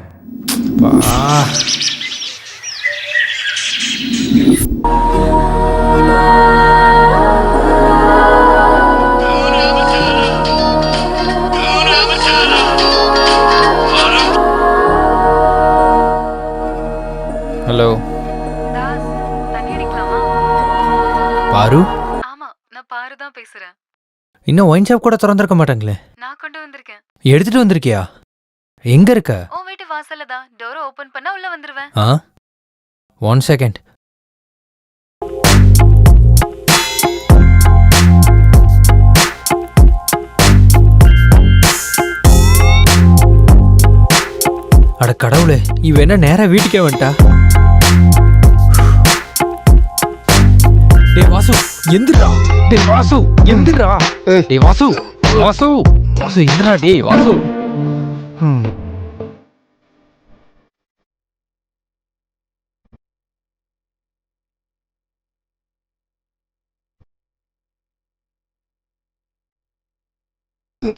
Hello Das, தண்ணி அடிக்கலாமா? பாரு? ஆமா, நான் பாரு தான் பேசுறேன். இன்னும் ஒயின் ஷாப் கூட திறந்திருக்க மாட்டாங்களே. நான் கொண்டு வந்திருக்கேன். எடுத்துட்டு வந்திருக்கியா? எங்க இருக்க? உன் வீட்டு வாசல்ல தான். டோரை ஓபன் பண்ணா உள்ள வந்துருவேன். 1 second. அட கடவுளே, இவ என்ன நேரா வீட்டுக்கே வந்துட்டா? டேய் வாசு, எந்திரா. டேய் வாசு, எந்திரா. டேய் வாசு, வாசு, வாசு, எந்திரா. டேய் வாசு. ஹே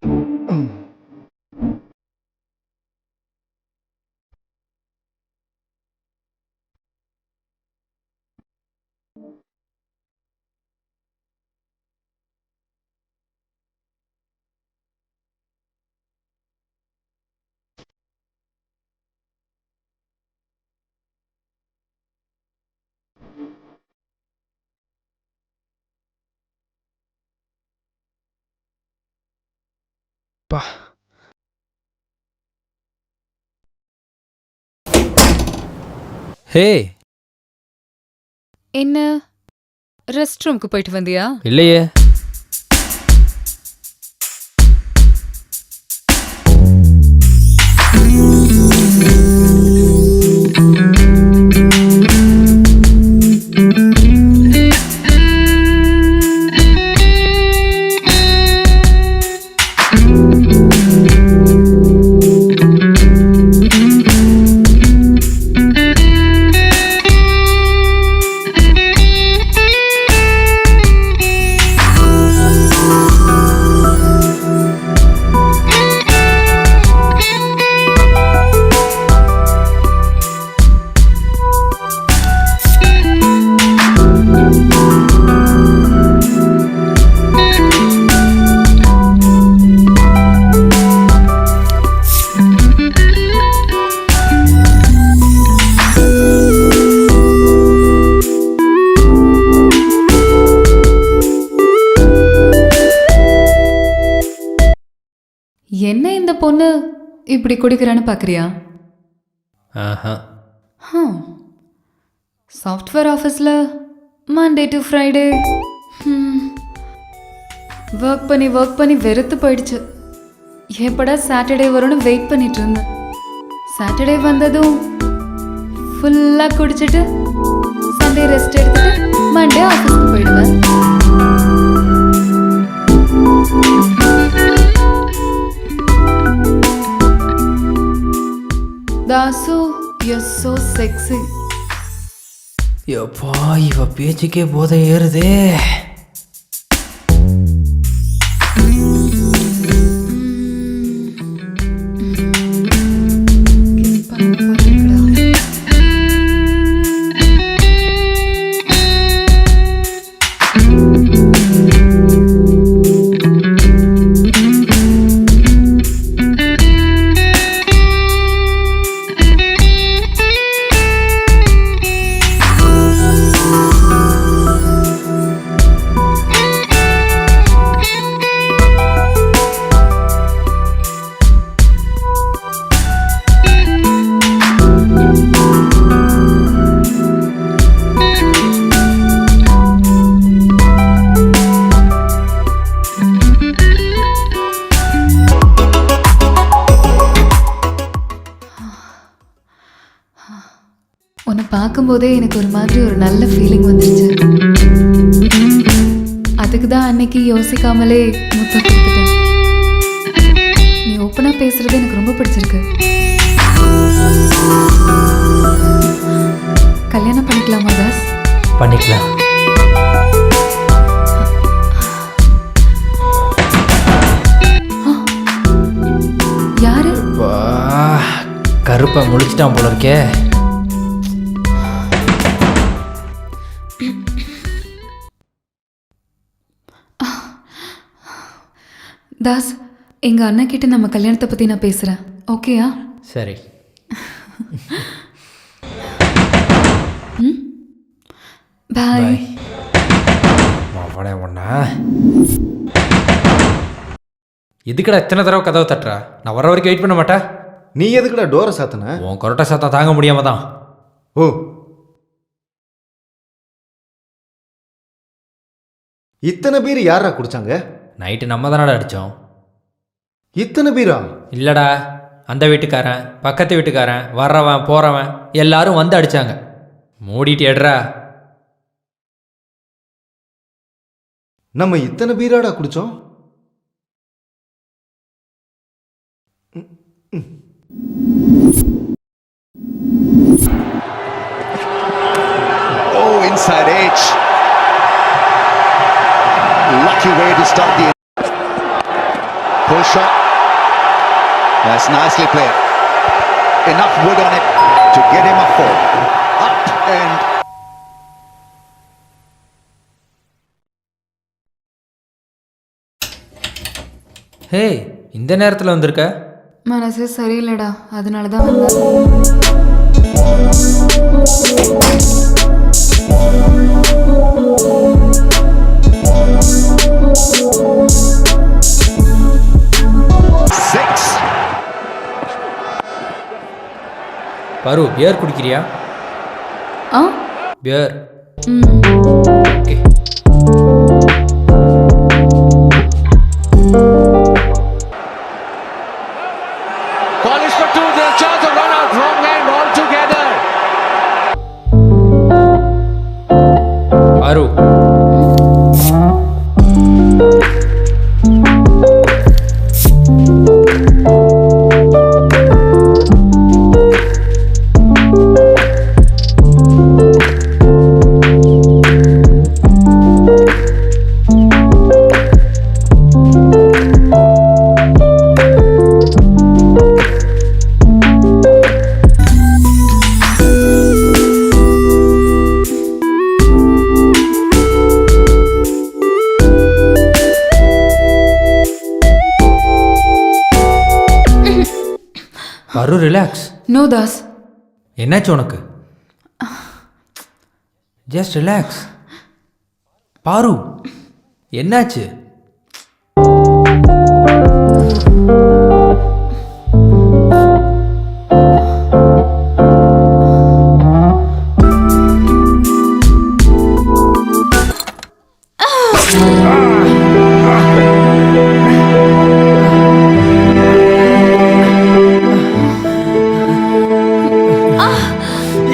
என்ன ரெஸ்ட் ரூம்க்கு போயிட்டு வந்தியா? இல்லையே. என்ன இந்த பொண்ணு இப்படி குடிக்கிறான்னு பார்க்குறியா? ஆஹா. சாஃப்ட்வேர் ஆஃபீஸில் மண்டே டு ஃப்ரைடே ஒர்க் பண்ணி வெறுத்து போயிடுச்சு. எப்படா சாட்டர்டே வரும்னு வெயிட் பண்ணிட்டு இருந்தேன். சாட்டர்டே வந்ததும் ஃபுல்லாக குடிச்சிட்டு சண்டே ரெஸ்ட் எடுத்துட்டு மண்டே ஆஃபீஸ்க்கு போயிடுவேன். தாசு, you're so sexy. எப்பா இவ பேச்சுக்கே போதை ஏறுதே. உன்னை பார்க்கும்போதே எனக்கு ஒரு மாதிரி ஒரு நல்ல ஃபீலிங் வந்துருச்சு. அதுக்கு தான் அன்னைக்கு யோசிக்காமலே முத்தம் கொடுத்துட்டேன். நீ ஓப்பனாக பேசுறது எனக்கு ரொம்ப பிடிச்சிருக்கு. கல்யாணம் பண்ணிக்கலாமா தாஸ்? பண்ணிக்கலாம். யாரு? கருப்பை முழிச்சிட்டான் போல இருக்கே. தாஸ், எங்க அண்ணன் கிட்ட நம்ம கல்யாணத்தை பத்தி நான் பேசுறேன். ஓகேயா? சரி. பாய். அவனே ஒண்ணா எதுக்கடா இத்தனை தடவை கதவை தட்டுறா? நான் வர வரைக்கும் வெயிட் பண்ண மாட்டா? நீ எதுக்குடா டோரை சாத்தின? உன் கொரட்டை சத்தம் தாங்க முடியாம தான். ஓ, இத்தனை பேர் யாரா குடிச்சாங்க? நைட்டு நம்ம தானடா அடித்தோம். இத்தனை பேரா? இல்லைடா, அந்த வீட்டுக்காரன், பக்கத்து வீட்டுக்காரன், வர்றவன் போகிறவன் எல்லாரும் வந்து அடித்தாங்க. மூடிட்டு எடுறா. நம்ம இத்தனை பேராடா குடிச்சோம்? Oh, inside edge. Lucky way to start the pulls shot. That's nicely played. Enough wood on it to get him a 4. Up and ஹே, இந்த நேரத்தில் வந்திருக்க? மனசே சரியில்லைடா, அதனால தான் வந்தேன். 6. பாரு, பியர் குடிக்கிறியா? ஆ பியர். ம் okay. College for 2, there's chance of run out, wrong end altogether. பாரு, பாரு, ரிலாக்ஸ். நோ தாஸ். என்னாச்சு உனக்கு? Just relax. பாரு, என்னாச்சு?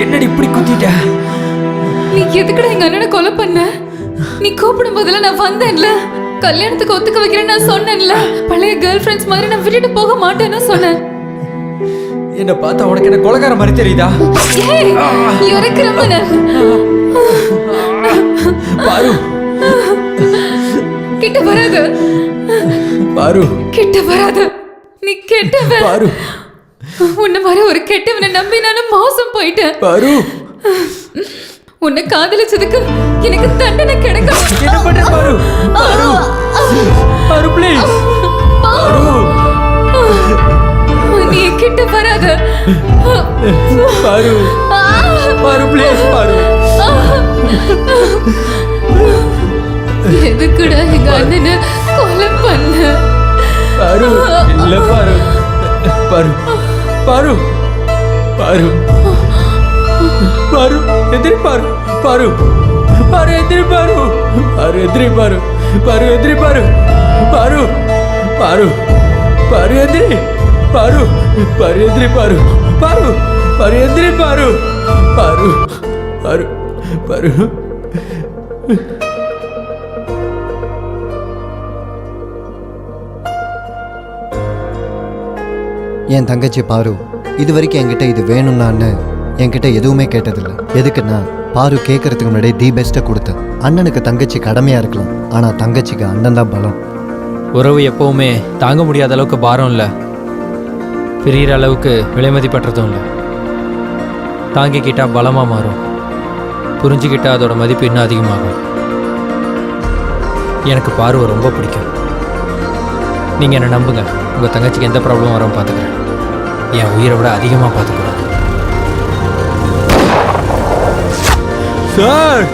என்னடி இப்படி குத்திட்ட? நீ எதுக்குடா எங்க அண்ணனை கொலை பண்ண? நீ கூப்பிடும் போதெல்லாம் நான் வந்தேன்ல, கல்யாணத்துக்கு ஒத்துக்க வைக்கிறேன்னு நான் சொன்னேன்ல, பழைய கேர்ள் ஃப்ரெண்ட்ஸ் மாதிரி நான் விட்டுட்டு போக மாட்டேன்னு சொன்னேன். என்ன பார்த்தா உனக்கு என்ன கொலைகார மாதிரி தெரியுதா? ஏய், you're a criminal. பாரு, கிட்ட வராத. பாரு, கிட்ட வராத. நீ கெட்டவன். பாரு, உன்னை மாதிரி ஒரு கெட்டவனை நம்பி நானும் மோசம் போயிட்டேன். பாரு, உன்னை காதலிச்சதுக்கு எனக்கு தண்டனை கிடைக்கும். என்ன பண்ற பாரு? பாரு, பாரு ப்ளீஸ். பாரு, நீ கிட்ட வராத. பாரு, பாரு ப்ளீஸ். பாரு, எதுக்குடா எங்க அண்ணனை கொலை பண்ண? பாரு, இல்ல பாரு. பாரு, பாரு, பாரு, பாரு, எதிரி பாரு. பாரு, பாரு, எதிரி பாரு. பாரு, எதிரி பாரு. பாரு, எதிரி பாரு. பாரு, பாரு, பாரு, எதிரி. பாரு, பாரு, எதிரி பாரு. பாரு, பாரு, எதிரி பாரு. பாரு, பாரு, பாரு. என் தங்கச்சி பாரு இது வரைக்கும் என்கிட்ட இது வேணும்னான்னு என்கிட்ட எதுவுமே கேட்டதில்லை. எதுக்குன்னா பாரு கேட்கறதுக்கு முன்னாடியே தி பெஸ்ட்டை கொடுத்தேன். அண்ணனுக்கு தங்கச்சி கடமையாக இருக்கலாம், ஆனால் தங்கச்சிக்கு அண்ணன் தான் பலம். உறவு எப்பவுமே தாங்க முடியாத அளவுக்கு பாரம் இல்லை, பிரிகிற அளவுக்கு விலைமதிப்பற்றதும் இல்லை. தாங்கிக்கிட்டா பலமாக மாறும், புரிஞ்சுக்கிட்டா அதோட மதிப்பு இன்னும் அதிகமாகும். எனக்கு பாருவை ரொம்ப பிடிக்கும். நீங்கள் என்னை நம்புங்க, உங்கள் தங்கச்சிக்கு எந்த ப்ராப்ளமும் வராமல் பார்த்துக்கிறேன். என் உயிரை விட அதிகமாக பார்த்துக்கிறேன். Sir,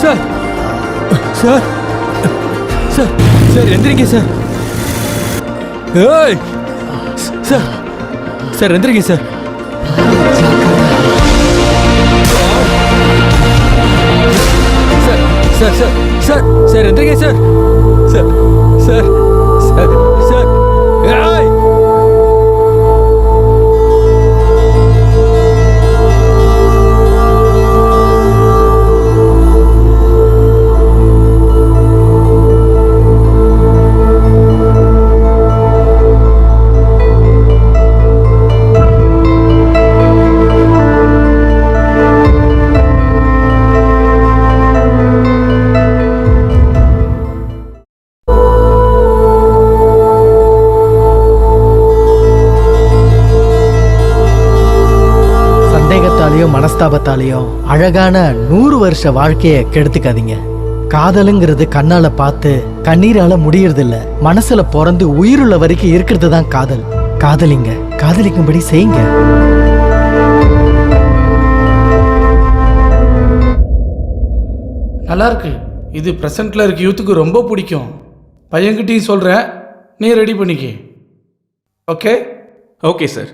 sir, sir, sir, sir எந்திரிங்க சார். ஏய் சார், சார் எந்திரிங்க sir. Sir, sir, sir, sir, sir எந்திரிங்க sir. Sir, sir, sir, sir, ஏய் மனஸ்தாபத்தாலையும் அழகான 100 வருஷ வாழ்க்கைய கெடுத்துக்காதீங்க. காதலுங்கிறது கண்ணால பார்த்து கண்ணீரால முடியறது இல்ல, மனசுல பிறந்து உயிருள்ள வரைக்கும் இருக்கிறது தான் காதல். காதலிங்க, காதலிக்கும்படி செய்யுங்க. நல்லா இருக்கு. இது ப்ரெசண்ட்ல இருக்க யூத்துக்கு ரொம்ப பிடிக்கும். பையன்கிட்டையும் சொல்கிறேன், நீ ரெடி பண்ணிக்க. ஓகே? Okay sir.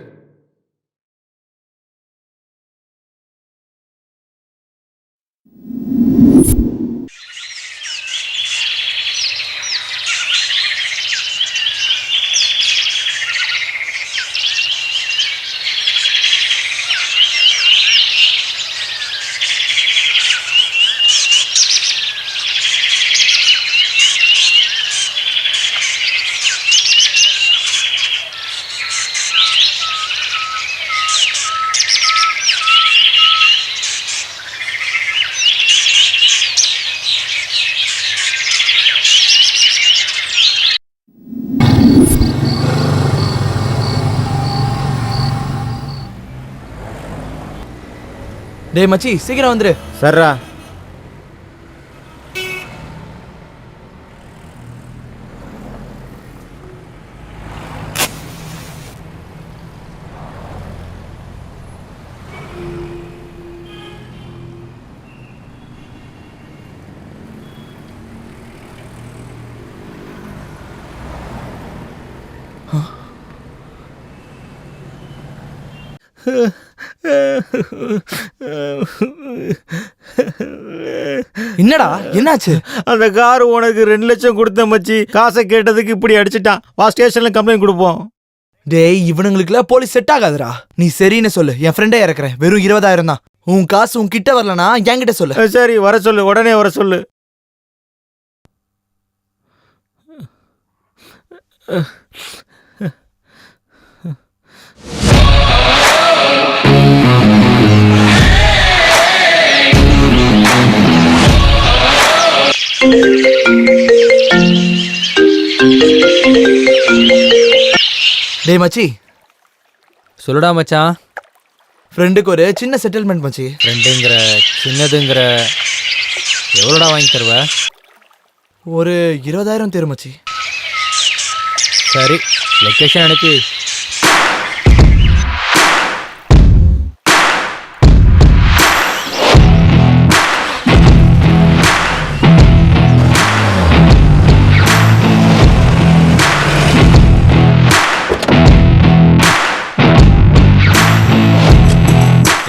டேய் மச்சி, சீக்கிரம் வந்துரு. சர்ரா. என்னடா என்னாச்சு? அந்த கார் உனக்கு 2 லட்சம் கொடுத்த மச்சி, காசை கேட்டதுக்கு இப்படி அடிச்சிட்டான். வா ஸ்டேஷன்ல கம்ப்ளைண்ட் கொடுப்போம். டேய், இவனுங்களுக்குலாம் போலீஸ் செட் ஆகாதுடா. நீ சரின்னு சொல்லு, என் ஃப்ரெண்டே இறக்குறேன். வெறும் 20,000 தான். உன் காசு உன் கிட்ட வரலனா என்கிட்ட சொல்லு. சரி, வர சொல்லு, உடனே வர சொல்லு. டேய் மச்சி. சொல்லுடா மச்சான். ஃப்ரெண்டுக்கு ஒரு சின்ன செட்டில்மெண்ட் மச்சி. ஃப்ரெண்டுங்கிற சின்னதுங்கிற எவ்வளோடா வாங்கி தருவ? ஒரு 20,000 தேரு மச்சி. சரி, லொக்கேஷன் அனுப்பி.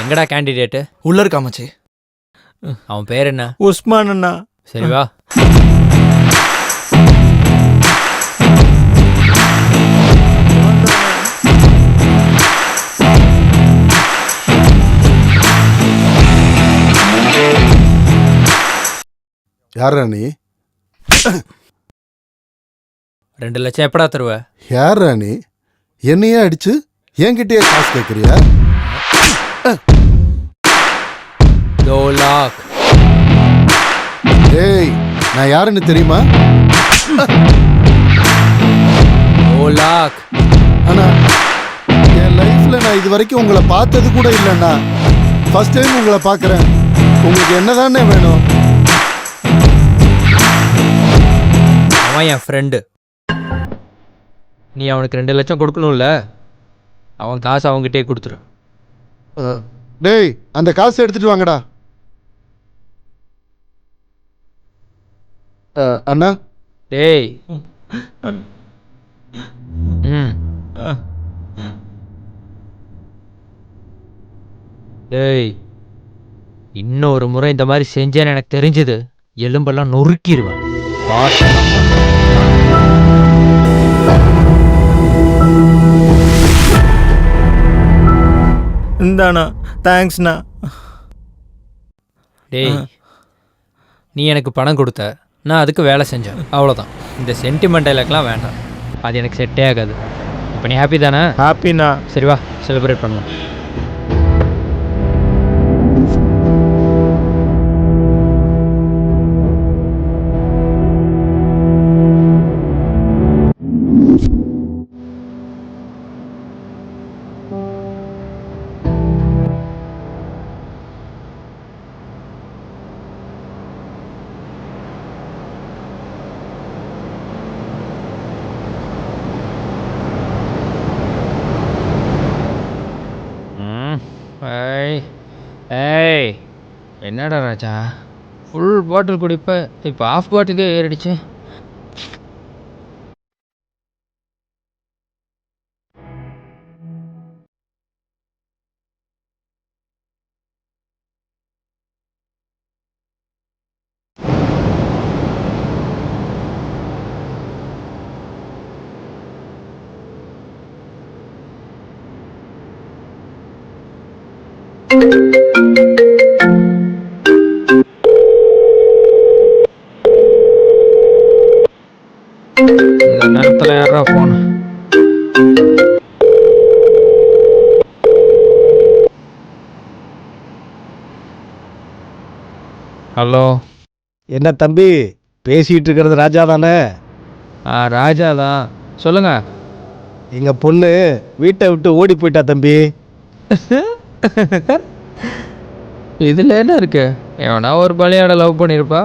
எங்கடா கேண்டிடேட்டு? உள்ள இருக்கா மச்சி. அவன் பேர் என்ன? உஸ்மான் அண்ணா. சரி வா. யாரா நீ? 2 லட்சம் எப்படா தருவ? யாரா நீ? என்னையே அடிச்சு என்கிட்டயே காசு கேட்குறியா? 2 லாக். ஏய், நான் யாருன்னு தெரியுமா? 2 லாக். ஆனா என் லைஃப்ல நான் இது வரைக்கும் உங்களை பார்த்தது கூட இல்லைண்ணா. ஃபர்ஸ்ட் டைம் உங்களை பார்க்குறேன். உங்களுக்கு என்னதானே வேணும்? அவன் என் ஃப்ரெண்டு. நீ அவனுக்கு 2 லட்சம் கொடுக்கணும்ல, அவன் காசு அவங்ககிட்டே கொடுத்துரு. டேய், அந்த காசு எடுத்துட்டு வாங்கடா. அண்ணா. டேய். டேய், இன்னொரு முறை இந்த மாதிரி செஞ்சேன்னு எனக்கு தெரிஞ்சது, எலும்பெல்லாம் நொறுக்கிடுவேன். இந்தாண்ணா, தேங்க்ஸ்ண்ணா. டேய், நீ எனக்கு பணம் கொடுத்த, நான் அதுக்கு வேலை செஞ்சேன், அவ்வளோதான். இந்த சென்டிமெண்ட் டைலாக்லாம் வேண்டாம், அது எனக்கு செட்டே ஆகாது. இப்போ நீ ஹாப்பி தானே? ஹாப்பிண்ணா. சரி வா, செலிப்ரேட் பண்ணலாம். என்னடா ராஜா, ஃபுல் பாட்டில் குடிப்ப, இப்போ ஆஃப் பாட்டிலே ஏறிடுச்சு. இந்த நேரத்தில் யாரா ஃபோன்? ஹலோ. என்ன தம்பி, பேசிட்டு இருக்கிறது ராஜா தானே? ராஜா தான், சொல்லுங்க. எங்க பொண்ணு வீட்டை விட்டு ஓடி போயிட்டா தம்பி. இதில் என்ன இருக்கு? எவனா ஒரு பலியாட லவ் பண்ணியிருப்பா,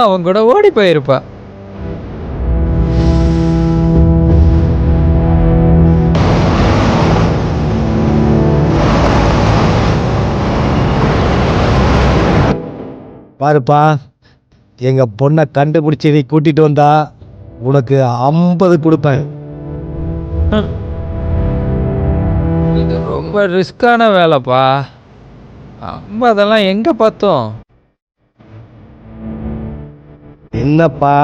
அவன் கூட ஓடி போயிருப்பா. பாருப்பா, எங்க பொண்ணை கண்டுபிடிச்சி நீ கூட்டிட்டு வந்தா உனக்கு 50 கொடுப்பேன். இது ரொம்ப ரிஸ்கான வேலைப்பா. அதெல்லாம் எங்கே பார்த்தோம்? என்னப்பா,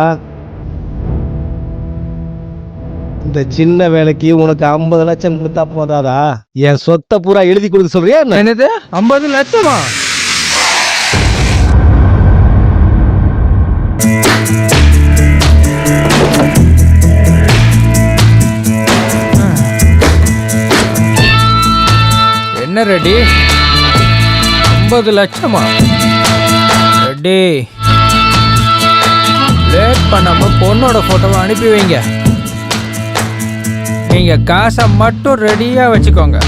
இந்த சின்ன வேலைக்கு உனக்கு 50 லட்சம் கொடுத்தா போதாதா? என் சொத்தை பூரா எழுதி கொடுக்க சொல்றியா என்ன? என்னது 50 லட்சமா? என்ன ரெடி? 50 லட்சமா? ரெடி, லேட் பண்ணாம பொண்ணோட போட்டோவை அனுப்பி வைங்க. நீங்க காசை மட்டும் ரெடியா வச்சுக்கோங்க.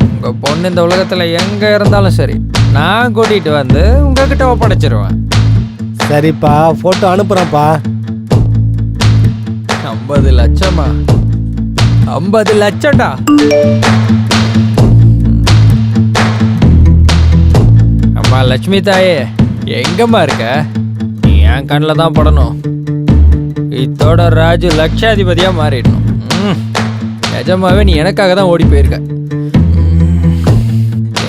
உங்க பொண்ணு இந்த உலகத்துல எங்க இருந்தாலும் சரி, நான் கூட்டிட்டு வந்து உங்ககிட்ட ஒப்படைச்சிருவேன். சரிப்பா, போட்டோ அனுப்புறேன்ப்பா. 50 லட்சமா? 50 லட்சம்டா. அம்மா லட்சுமி தாயே, எங்கம்மா இருக்க? நீ என் கண்ணில் தான் படணும். இதோட ராஜு லட்சாதிபதியாக மாறிடணும். நிஜமாவே நீ எனக்காக தான் ஓடி போயிருக்க.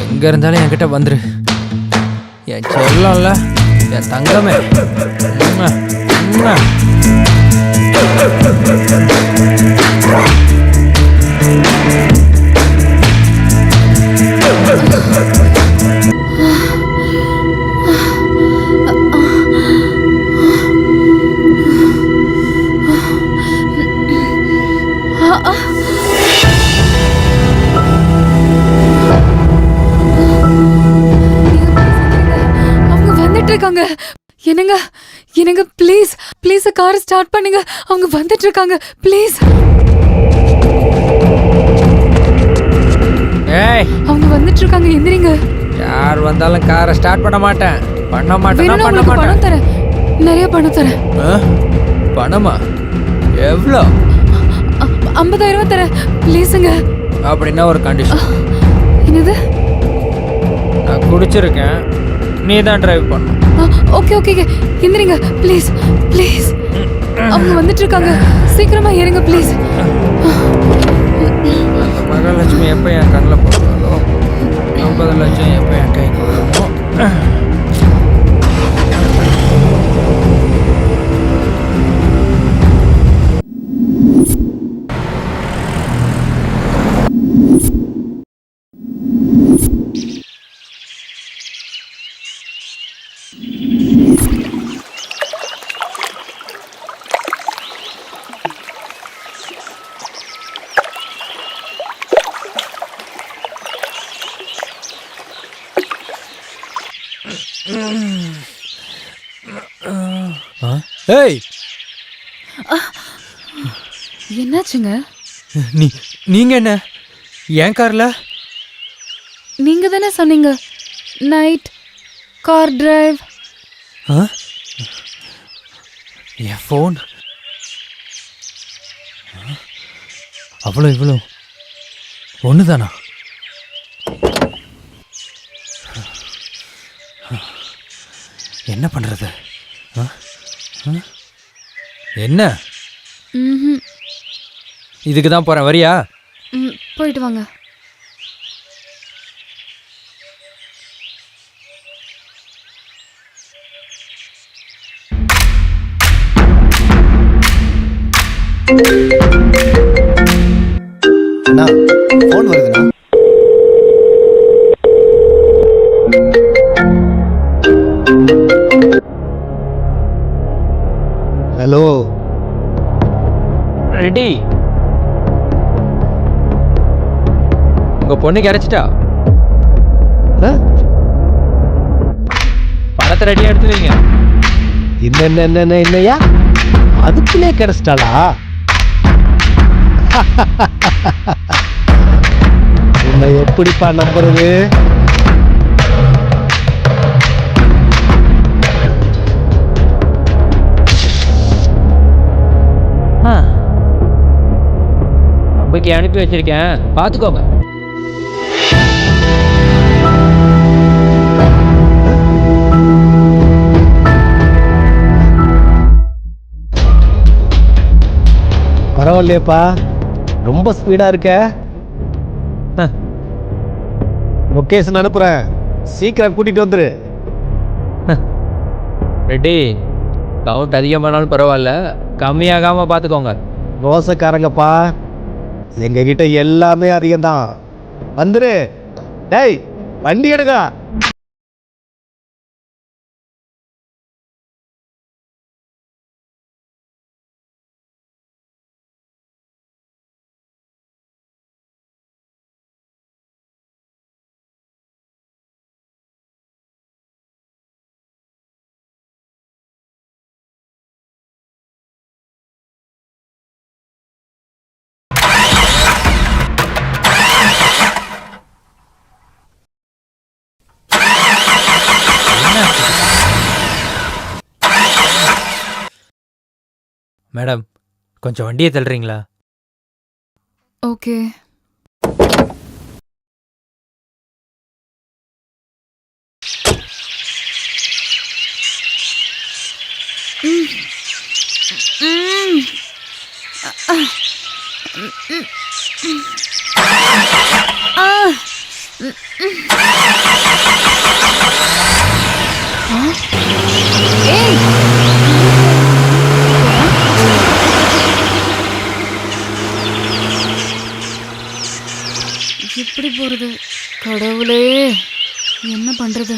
எங்கே இருந்தாலும் என்கிட்ட வந்துரு. என் செல்லம்ல, என் தங்கமே. அவங்க வந்துட்டு இருக்காங்க. என்னங்க என்னங்க, ப்ளீஸ் ப்ளீஸ் காரை ஸ்டார்ட் பண்ணுங்க. அவங்க வந்துட்டு இருக்காங்க, ப்ளீஸ். ஏய், அவங்க வந்துட்டு இருக்காங்க, எந்திரிங்க. யார் வந்தாலும் காரை ஸ்டார்ட் பண்ண மாட்டேன். பண்ண மாட்டேன், வேணும்னா பண்ண உங்களுக்கு மாட்டேன். பணம் தரேன், நிறைய பணம் தரேன். பணமா? எவ்வளோ? 50,000 தரேன், ப்ளீஸுங்க. அப்படின்னா ஒரு கண்டிஷன். என்னது? நான் குடிச்சிருக்கேன், நீ தான் டிரைவ் பண்ணணும். ஓகே ஓகே, எந்திரிங்க ப்ளீஸ் ப்ளீஸ். அவங்க வந்துட்டு இருக்காங்க, சீக்கிரமா ஏறுங்க ப்ளீஸ். அந்த மகாலட்சுமி எப்போ என் கண்ணில் போட்டாலோ 50 லட்சம் எப்போ என் கைக்கு வருமோ. ஏய், என்னாச்சுங்க? நீங்க என்ன என் கார்ல? நீங்க தானே சொன்னீங்க நைட் கார் டிரைவ். என் ஃபோன் அவ்வளோ இவ்வளோ ஒன்று தானா? என்ன பண்ணுறது? என்ன? இதுக்கு தான் போகிறேன், வரியா? போயிட்டு வாங்க. அண்ணா ஃபோன் வருதுண்ணா. Hello, ready? உங்க பொண்ணு கிடைச்சிட்டா? பணத்தை ரெடியா எடுத்து வைங்க. என்னையா அதுக்குள்ளே கிடைச்சிட்டாளா? உன்னை எப்படிப்பா நம்புறது? நம்பிக்கை அனுப்பி வச்சிருக்கேன், பார்த்துக்கோங்க. பரவாயில்லையப்பா, ரொம்ப ஸ்பீடா இருக்க. லொகேஷன் அனுப்புறேன், சீக்கிரம் கூட்டிட்டு வந்துரு. ரெடி? கவுண்ட் அதிகமானாலும் பரவாயில்ல, கம்மியாகாம பார்த்துக்கோங்க. ரோசக்காரங்கப்பா, எங்க கிட்ட எல்லாமே அதிகம்தான். வந்துரு. டேய், வண்டி எடுங்க. மேடம், கொஞ்சம் வண்டியை தள்ளுறீங்களா? ஓகே. எப்படி போறது? கடவுளே, என்ன பண்றது?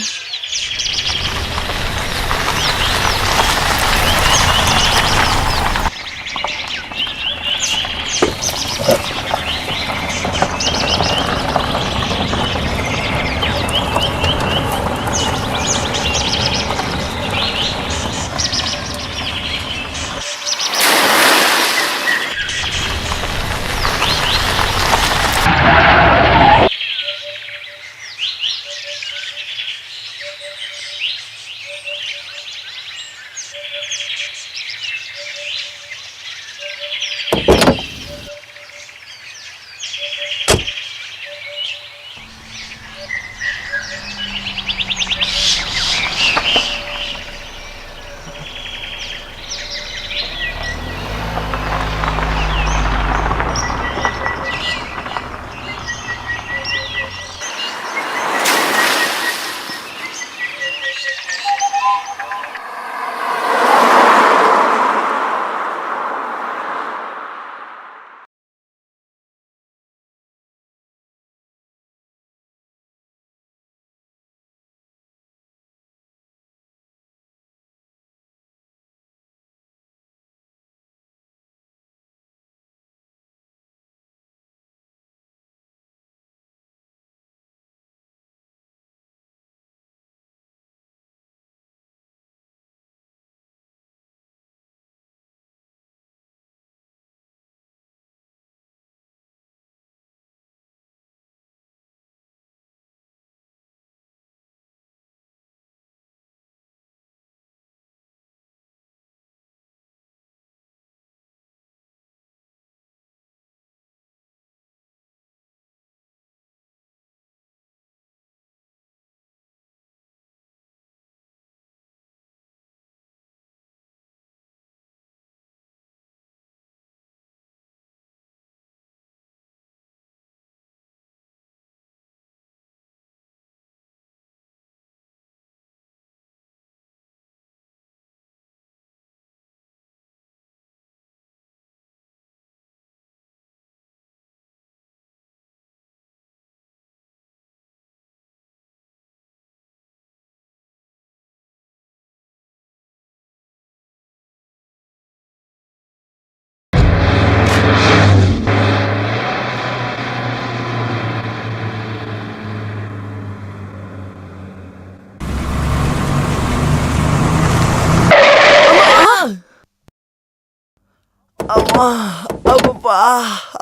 அப்பப்பா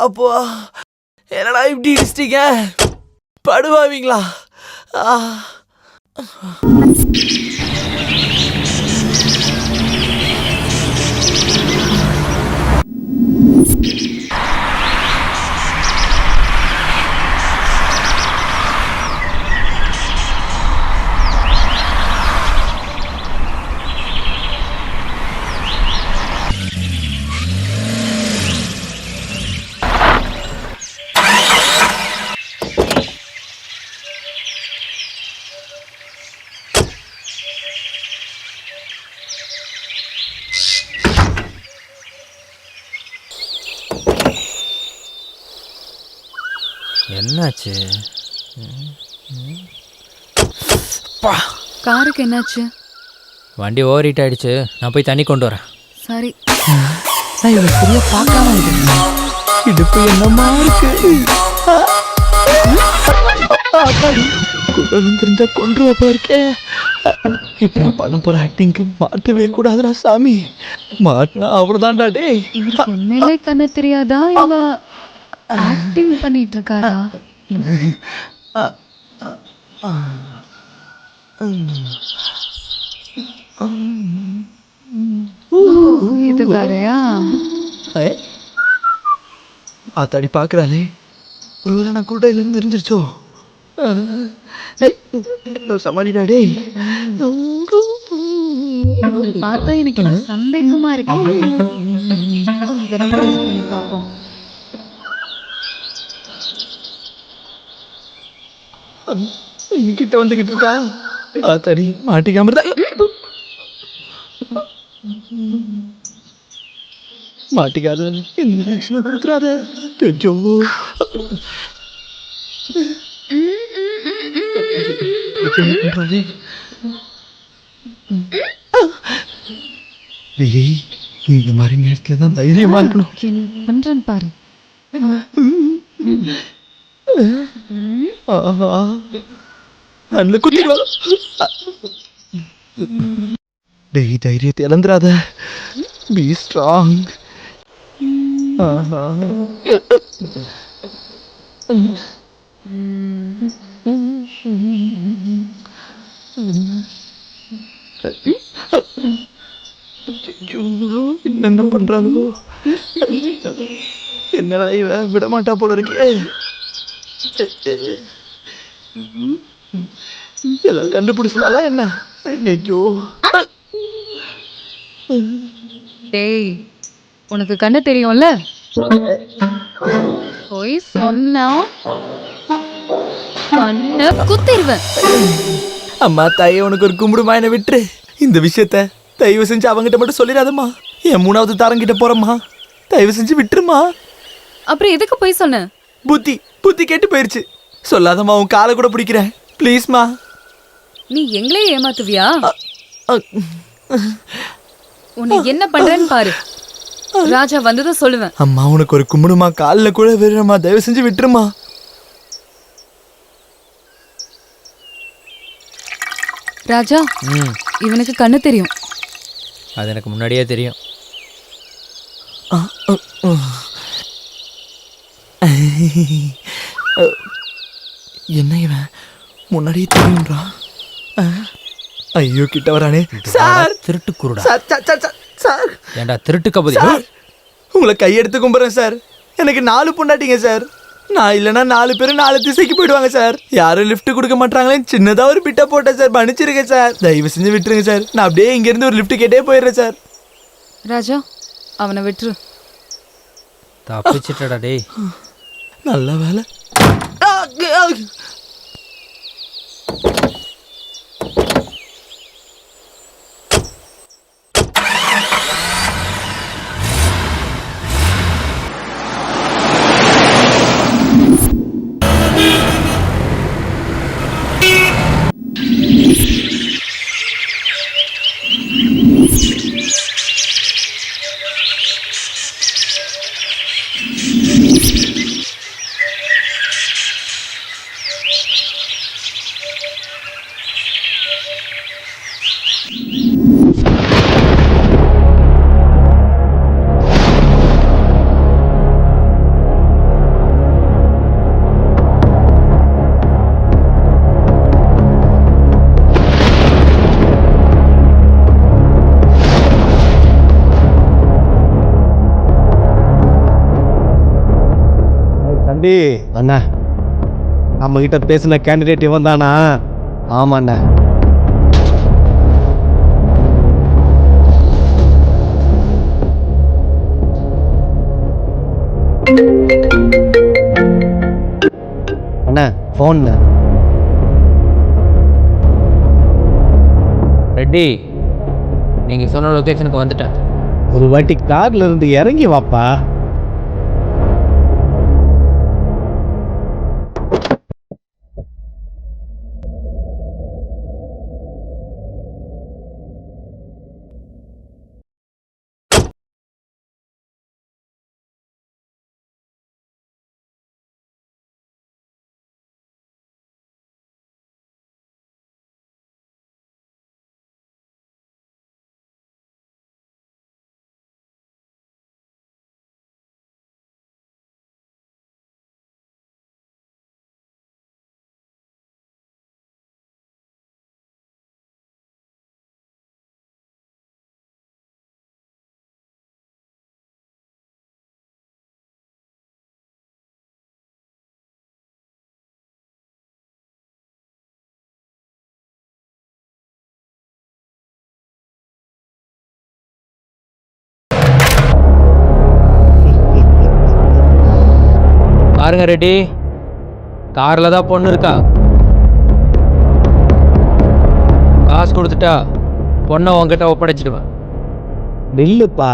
அப்போ என்னடா இப்படி இடிச்சிட்டீங்க படுவாவீங்களா? என்னாச்சு? காருக்கு என்னாச்சு? வண்டி ஓவர்ஹீட் ஆயிடுச்சு. நான் போய் தண்ணி கொண்டு வரேன். சரி. நான் இவன் சரியா பார்க்காம இடுப்பு என்னமா இருக்கு? தெரிஞ்சா கொண்டு வா இருக்கேன். இப்ப நான் பண்ண போற ஆக்டிங்க்கு மாட்டவே கூடாதுடா சாமி. மாட்டினா அவ்வளவுதான்டா டேய். உண்மையிலே கண்ணு தெரியாதா இவ ஆக்டிங் பண்ணிட்டு இருக்காரா? இது வேறையா? ஆத்தாடி பாக்குறாளே, ஒருவேளை நான் கூட இல்லைன்னு தெரிஞ்சிருச்சோ? சமாளிடா டேய். பார்த்தா எனக்கு சந்தேகமா இருக்கு. பார்ப்போம். கிட்ட வந்துகிட்டு இருக்கா. ஆத்தாடி மாட்டிக்காம இருந்தா மாட்டிக்காத. தெரிஞ்சோ இந்த மாதிரி நேரத்துல தான் தைரியமா இருக்கணும். பண்றேன் பாரு. அதுல குத்திடுவாங்க. டேய் தைரியத்தை இழந்துராத. Be strong. என்னென்ன பண்றாங்களோ என்னடா இவ விட மாட்டா போல இருக்கே. எல்லாம் கண்டுபிடிச்சாலா என்ன? ஐயோ டேய் உனக்கு கண்ணு தெரியும்ல? போய் சொன்னா கண்ணை குத்திடுவேன். அம்மா தாயே உனக்கு ஒரு கும்பிடுமா, என்ன விட்டுரு. இந்த விஷயத்த தயவு செஞ்சு அவங்கிட்ட மட்டும் சொல்லிடாதம்மா. என் 3வது தாரங்கிட்ட போறம்மா. தயவு செஞ்சு விட்டுருமா. அப்புறம் எதுக்கு போய் சொன்ன? புத்தி கேட்டு போயிருச்சு. சொல்லாதம்மா, உன் காலை கூட பிடிக்கிறேன் ப்ளீஸ்மா. நீ எங்களே ஏமாத்துவியா? உன்னை என்ன பண்றேன்னு பாரு. ராஜா வந்ததும் சொல்லுவேன். அம்மா உனக்கு ஒரு கும்பிடுமா, காலில் கூட விடுறமா. தயவு செஞ்சு விட்டுருமா. ராஜா இவனுக்கு கண்ணு தெரியும். அது எனக்கு முன்னாடியே தெரியும். என்ன இவன் முன்னாடியே தெரியும்ன்றா. ஐயோ கிட்ட வரானே. சார் திருட்டு குருடா. சார் ஏண்டா திருட்டு கபதி? உங்களை கையெடுத்து கும்பிட்றேன் சார். எனக்கு 4 பொண்டாட்டிங்க சார். நான் இல்லைன்னா 4 பேரும் 4 திசைக்கு போயிடுவாங்க சார். யாரும் லிஃப்ட் கொடுக்க மாட்டாங்களே. சின்னதா ஒரு பிட்ட போட்டேன் சார். மன்னிச்சிருக்கேன் சார். தயவு செஞ்சு விட்டுருங்க சார். நான் அப்படியே இங்கேருந்து ஒரு லிஃப்ட் கேட்டே போயிடுறேன் சார். ராஜா அவனை விட்டுரு. தப்பிச்சிட்டடா டேய். நல்ல வேலை. ரெட்டி அண்ணா நம்ம கிட்ட பேசின கேண்டிடேட் இவன் தானா? ஆமாண்ணா. அண்ணா ஃபோன்ண்ணா. ரெட்டி நீங்கள் சொன்ன லொக்கேஷனுக்கு வந்துட்டேன். ஒரு வாட்டி கார்ல இருந்து இறங்கி வாப்பா. பாருங்க ரெட்டி, காரில் தான் பொண்ணு இருக்கா. காசு கொடுத்துட்டா பொண்ணை உங்ககிட்ட ஒப்படைச்சிடுவேன். நில்லுப்பா.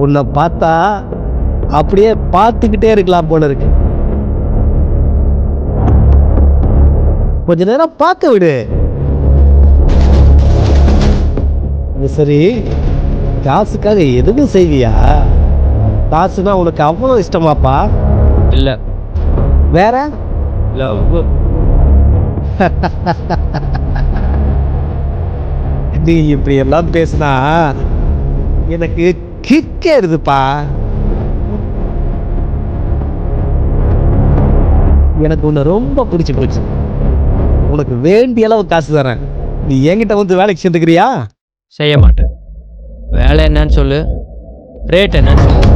உன்னை பார்த்தா அப்படியே பார்த்துக்கிட்டே இருக்கலாம் போல இருக்கு. கொஞ்ச நேரம் பார்க்க விடு. அது சரி, காசுக்காக எதுவும் செய்வியா? காசுனா உனக்கு அவ்வளோ இஷ்டமாப்பா? இல்லை. வேற? நீ இப்படி எல்லாம் பேசினா எனக்கு கிக்கே இருக்குப்பா. எனக்கு உன்னை ரொம்ப பிடிச்சி போச்சு. உனக்கு வேண்டிய அளவு காசு தரேன். நீ என்கிட்ட வந்து வேலைக்கு சேர்ந்துக்கிறியா? செய்ய மாட்டேன். வேலை என்னன்னு சொல்லு, ரேட் என்னன்னு சொல்லு.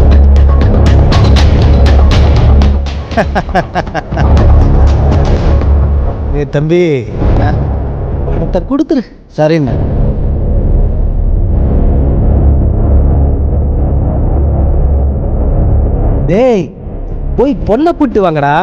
தம்பி, பணத்தை கொடுத்துரு. சரிண்ணா. டேய், போய் பொண்ணை கூட்டு வாங்கடா.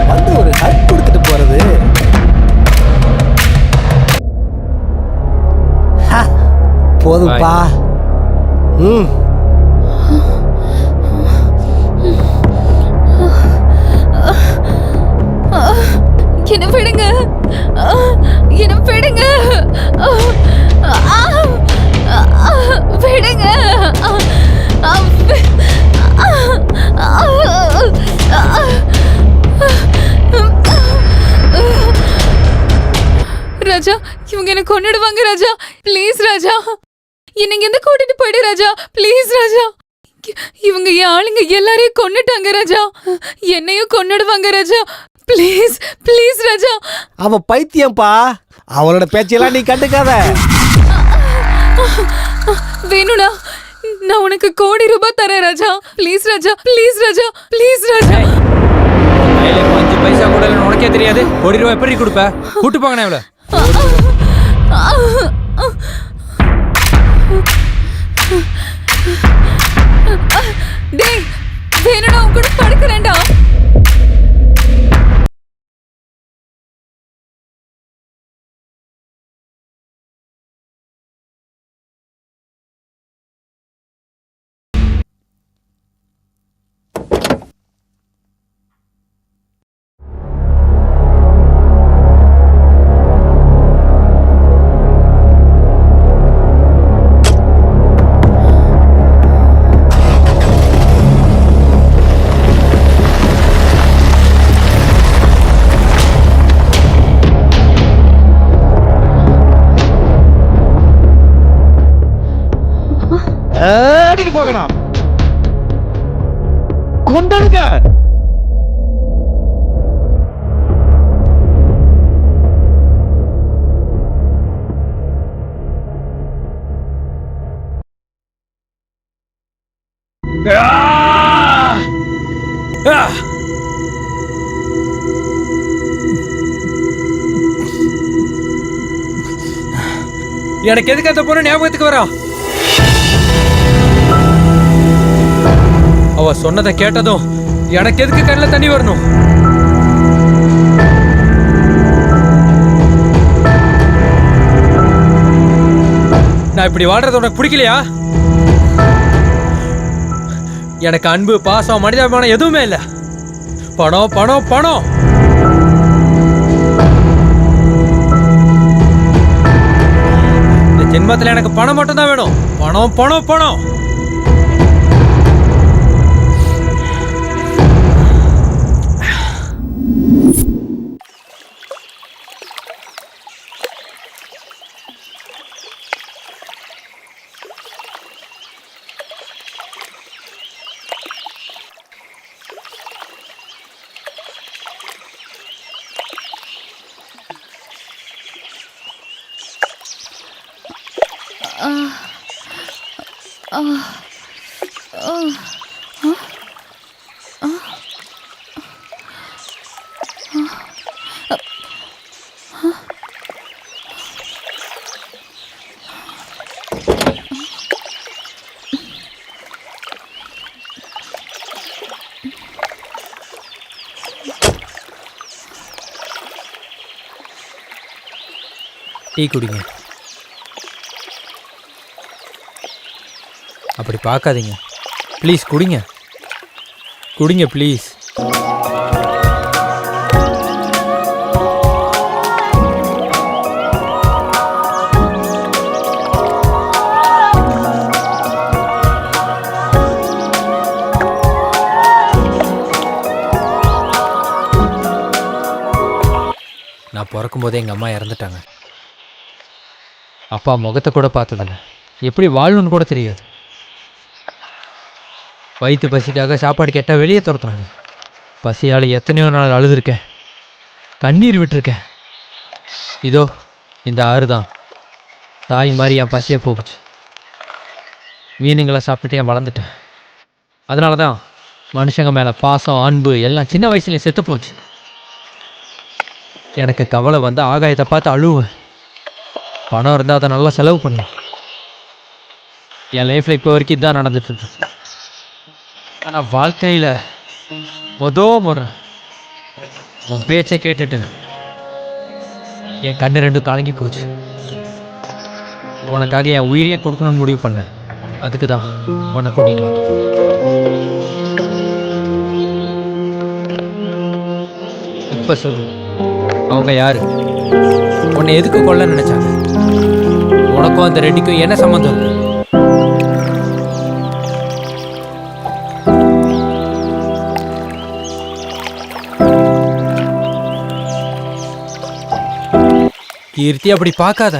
வந்து ஒரு ஹக் கொடுத்துட்டு போறது. போதும்பா. என்ன விடுங்க, என்ன விடுங்க, விடுங்க. ராஜா, இவங்க என்ன கொன்னுடுவாங்க ராஜா. ப்ளீஸ் ராஜா, என்ன இங்க இருந்து கூட்டிட்டு போயிடு ராஜா. ப்ளீஸ் ராஜா. இவங்க என் ஆளுங்க எல்லாரையும் கொன்னுட்டாங்க ராஜா. என்னையும் கொன்னுடுவாங்க ராஜா. ப்ளீஸ் ப்ளீஸ் ராஜா. அவ பைத்தியம்பா. அவளோட பேச்செல்லாம் நீ கண்டுக்காத. வேணும்னா நான் உனக்கு ₹1,00,00,000 தரேன் Raja. Please Raja, please Raja, please Raja. கையில 5 பைசா கூட இல்லைன்னு உனக்கே தெரியாது. ₹1,00,00,000 எப்படி கொடுப்ப? கூட்டு போங்கண்ணே இவ்வளோ. டேய், வேணும்னா உன் கூட படுக்கிறேன்டா. தேடிட்டு போகணும். கொண்டாடுங்க. எனக்கு எதுக்கு அந்த பொண்ணு ஞாபகத்துக்கு வரா? அவ சொன்னதை கேட்டதும் எனக்கு எதுக்கு கண்ணில் தண்ணி வரணும்? நான் இப்படி வாழ்றது உனக்கு பிடிக்கலையா? எனக்கு அன்பு, பாசம், மனிதாபிமானம் எதுவுமே இல்லை. பணம் பணம் பணம். இந்த ஜென்மத்தில் எனக்கு பணம் மட்டும்தான் வேணும். பணம் பணம் பணம். டீ குடிங்க. அப்படி பார்க்காதீங்க ப்ளீஸ். குடிங்க குடிங்க ப்ளீஸ். நான் பிறக்கும்போதே எங்கள் அம்மா இறந்துட்டாங்க. அப்பா முகத்தை கூட பார்த்ததில்ல. எப்படி வாழணும்னு கூட தெரியாது. வயிற்று பசிக்காக சாப்பாடு கேட்டால் வெளியே துரத்துறாங்க. பசியால் எத்தனையோ நாள் அழுதுருக்கேன், கண்ணீர் விட்டுருக்கேன். இதோ இந்த ஆறு தான் தாய் மாதிரி என் பசியை போகுச்சு. மீனுங்களை சாப்பிட்டுட்டு என் வளர்ந்துட்டேன். அதனால தான் மனுஷங்க மேலே பாசம், அன்பு எல்லாம் சின்ன வயசுலேயும் செத்து போச்சு. எனக்கு கவலை வந்து ஆகாயத்தை பார்த்து அழுவேன். பணம் இருந்தால் அதை நல்லா செலவு பண்ணேன். என் லைஃப்பில் இப்போ வரைக்கும் இதுதான் நடந்துட்டுருக்கு. ஆனால் வாழ்க்கையில் முறை உன் பேச்சை கேட்டுட்டு என் கண்ணு ரெண்டும் கலங்கி போச்சு. உனக்காக என் உயிரையே கொடுக்கணும்னு முடிவு பண்ணேன். அதுக்கு தான் உன்னை கூட்டிட்டு வந்தேன். இப்போ சொல்லு, அவங்க யாரு? உன்னை எதுக்கு கொல்ல நினைச்சாங்க? உனக்கும் அந்த ரெட்டிக்கும் என்ன சம்மந்தம் இருக்கு? கீர்த்தி, அப்படி பார்க்காத.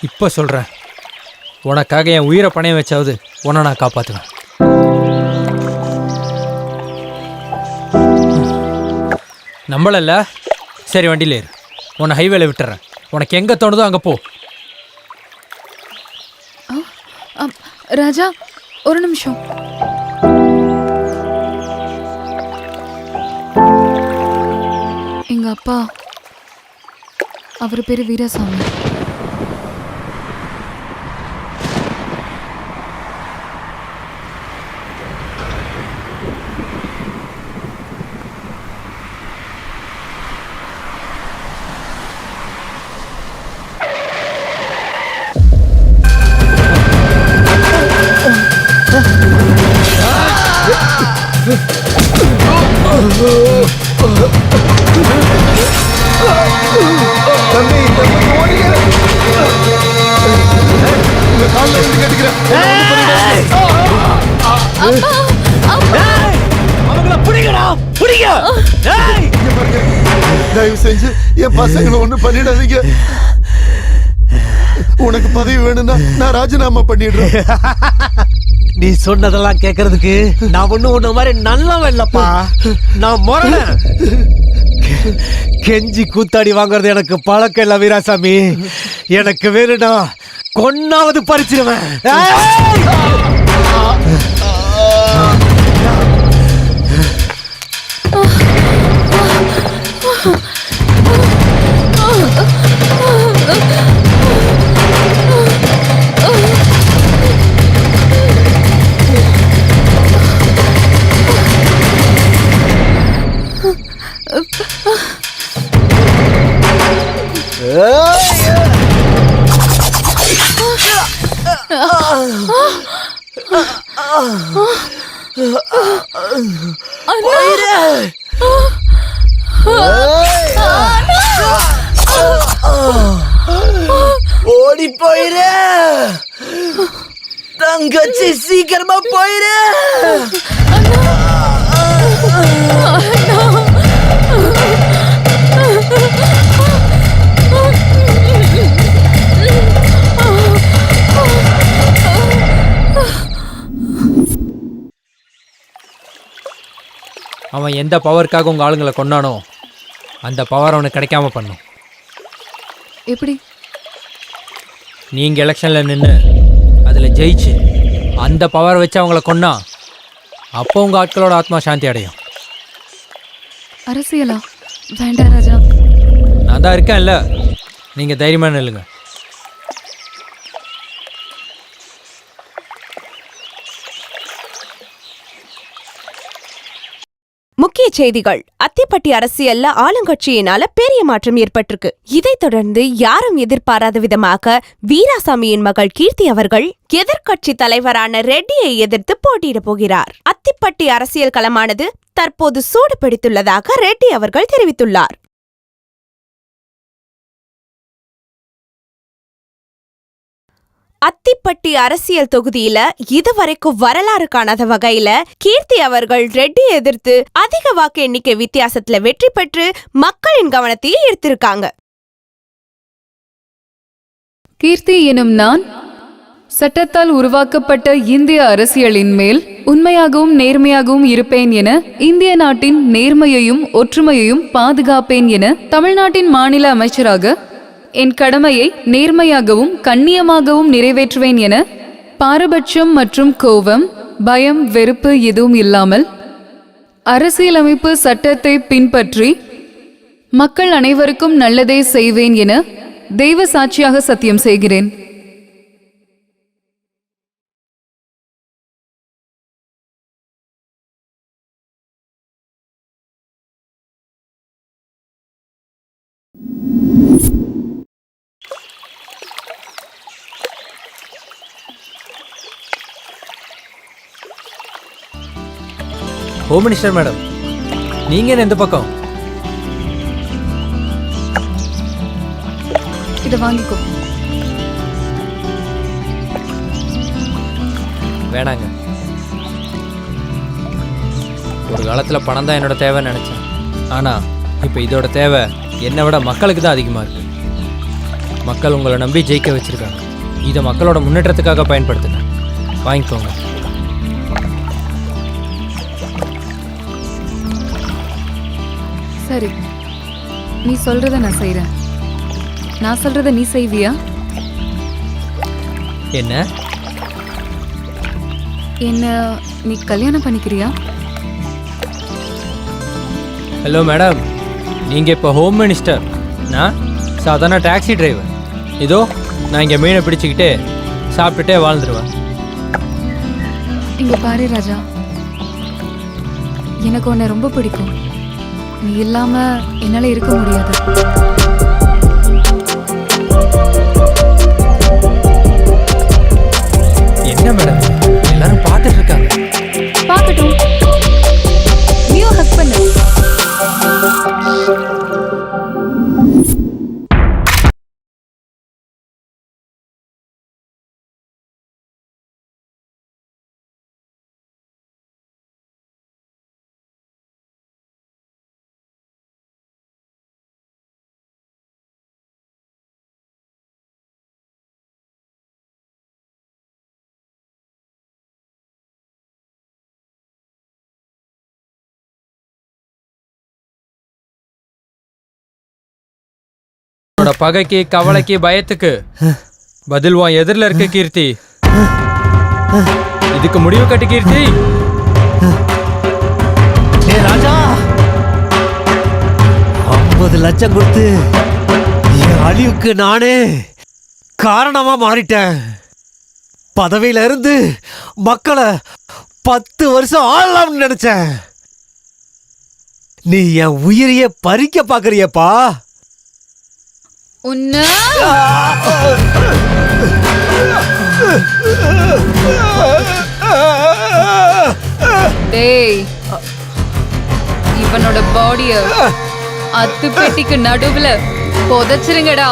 இப்போ சொல்கிறேன், உனக்காக என் உயிரை பணையம் வச்சாவது உன்னை நான் காப்பாற்றுவேன். நம்மளல்ல, சரி வண்டியில் ஏறு. உன்னை ஹைவேல விட்டுறேன். உனக்கு எங்கே தோணுதோ அங்கே போ. ராஜா, ஒரு நிமிஷம். எங்க அப்பா, அவர் பேரு வீரசாமி. தயவு செஞ்சு என் பசங்களை ஒண்ணு பண்ணிடாதீங்க. உனக்கு பதவி வேணும்னா நான் ராஜினாமா பண்ணிடுறேன். நீ சொன்னதெல்லாம் கேட்கறதுக்கு நான் ஒண்ணு உன்ன மாதிரி நல்லவன் இல்லப்பா. நான் முரண கெஞ்சி கூத்தாடி வாங்குறது எனக்கு பழக்கம் இல்ல வீராசாமி. எனக்கு வேணும்னா கொன்னாவது பறிச்சிருவேன். ஓடி போயிரு தங்கச்சி, சீக்கிரமா போயிரு. அவன் எந்த பவருக்காக உங்கள் ஆளுங்களை கொண்டானோ அந்த பவர் அவனுக்கு கிடைக்காம பண்ணும். எப்படி? நீங்கள் எலெக்ஷனில் நின்று அதில் ஜெயிச்சு அந்த பவரை வச்சு அவங்கள கொன்னா அப்போ உங்கள் ஆட்களோட ஆத்மா சாந்தி அடையும். அரசியலா? வேண்டாம் ராஜா. நான் தான் இருக்கேன்ல, நீங்கள் தைரியமாக நில்லுங்க. முக்கிய செய்திகள். அத்திப்பட்டி அரசியல்ல ஆளுங்கட்சியினால பெரிய மாற்றம் ஏற்பட்டிருக்கு. இதைத் தொடர்ந்து யாரும் எதிர்பாராத விதமாக வீராசாமியின் மகள் கீர்த்தி அவர்கள் எதிர்க்கட்சி தலைவரான ரெட்டியை எதிர்த்து போட்டியிட போகிறார். அத்திப்பட்டி அரசியல் களமானது தற்போது சூடு பிடித்துள்ளதாக ரெட்டி அவர்கள் தெரிவித்துள்ளார். அத்திப்பட்டி அரசியல் தொகுதியில இதுவரைக்கும் வரலாறு காணாத வகையில கீர்த்தி அவர்கள் ரெட்டி எதிர்த்து அதிக வாக்கு எண்ணிக்கை வித்தியாசத்துல வெற்றி பெற்று மக்களின் கவனத்தையே ஈர்த்திருக்காங்க. கீர்த்தி எனும் நான் சட்டத்தால் உருவாக்கப்பட்ட இந்திய அரசியலின் மேல் உண்மையாகவும் நேர்மையாகவும் இருப்பேன் என, இந்திய நாட்டின் நேர்மையையும் ஒற்றுமையையும் பாதுகாப்பேன் என, தமிழ்நாட்டின் மாநில அமைச்சராக என் கடமையை நேர்மையாகவும் கண்ணியமாகவும் நிறைவேற்றுவேன் என, பாரபட்சம் மற்றும் கோபம், பயம், வெறுப்பு எதுவும் இல்லாமல் அரசியலமைப்பு சட்டத்தை பின்பற்றி மக்கள் அனைவருக்கும் நல்லதே செய்வேன் என தெய்வ சாட்சியாக சத்தியம் செய்கிறேன். ஹோம் மினிஸ்டர் மேடம், நீங்கள் என்ன எந்த பக்கம்? இதை வாங்கிக்கோ. வேணாங்க. ஒரு காலத்தில் பணம் தான் என்னோட தேவைன்னு நினச்சேன். ஆனால் இப்போ இதோட தேவை என்னை விட மக்களுக்கு தான் அதிகமாக இருக்கு. மக்கள் உங்களை நம்பி ஜெயிக்க வச்சுருக்காங்க. இதை மக்களோட முன்னேற்றத்துக்காக பயன்படுத்துங்க. வாங்கிக்கோங்க. சரி, நீ சொல்றத நான் செய்றேன். நான் சொல்றத நீ செய்வியா? என்ன என்ன நீ கல்யாணம் பண்ணிக்கிறியா? ஹலோ மேடம், நீங்கள் இப்போ ஹோம் மினிஸ்டர், நான் சாதாரண டாக்ஸி டிரைவர். இதோ நான் இங்கே மீனை பிடிச்சிக்கிட்டே சாப்பிட்டுட்டே வாழ்ந்துருவேன். இங்க பாரு ராஜா, எனக்கு உன்னை ரொம்ப பிடிக்கும். நீ இல்லாம என்னால இருக்க முடியாது. என்ன மேடம், எல்லாரும் பார்த்துட்டு இருக்காங்க. பார்க்கட்டும். New husband. உன்னோட பகைக்கு கவலைக்கு பயத்துக்கு பதில் உன் எதிரில் இருக்க கீர்த்தி. இதுக்கு முடிவு கட்டு கீர்த்தி. ராஜா 50 லட்சம் கொடுத்து என் அழிவுக்கு நானே காரணமா மாறிட்டேன். பதவியில இருந்து மக்களை 10 வருஷம் ஆளலாம்னு நினைச்சேன். நீ என் உயிரையே பறிக்க பாக்குறியப்பா. உன்ன டேய், இவனோட பாடிய அத்து பெட்டிக்கு நடுவுல புதைச்சிருங்கடா.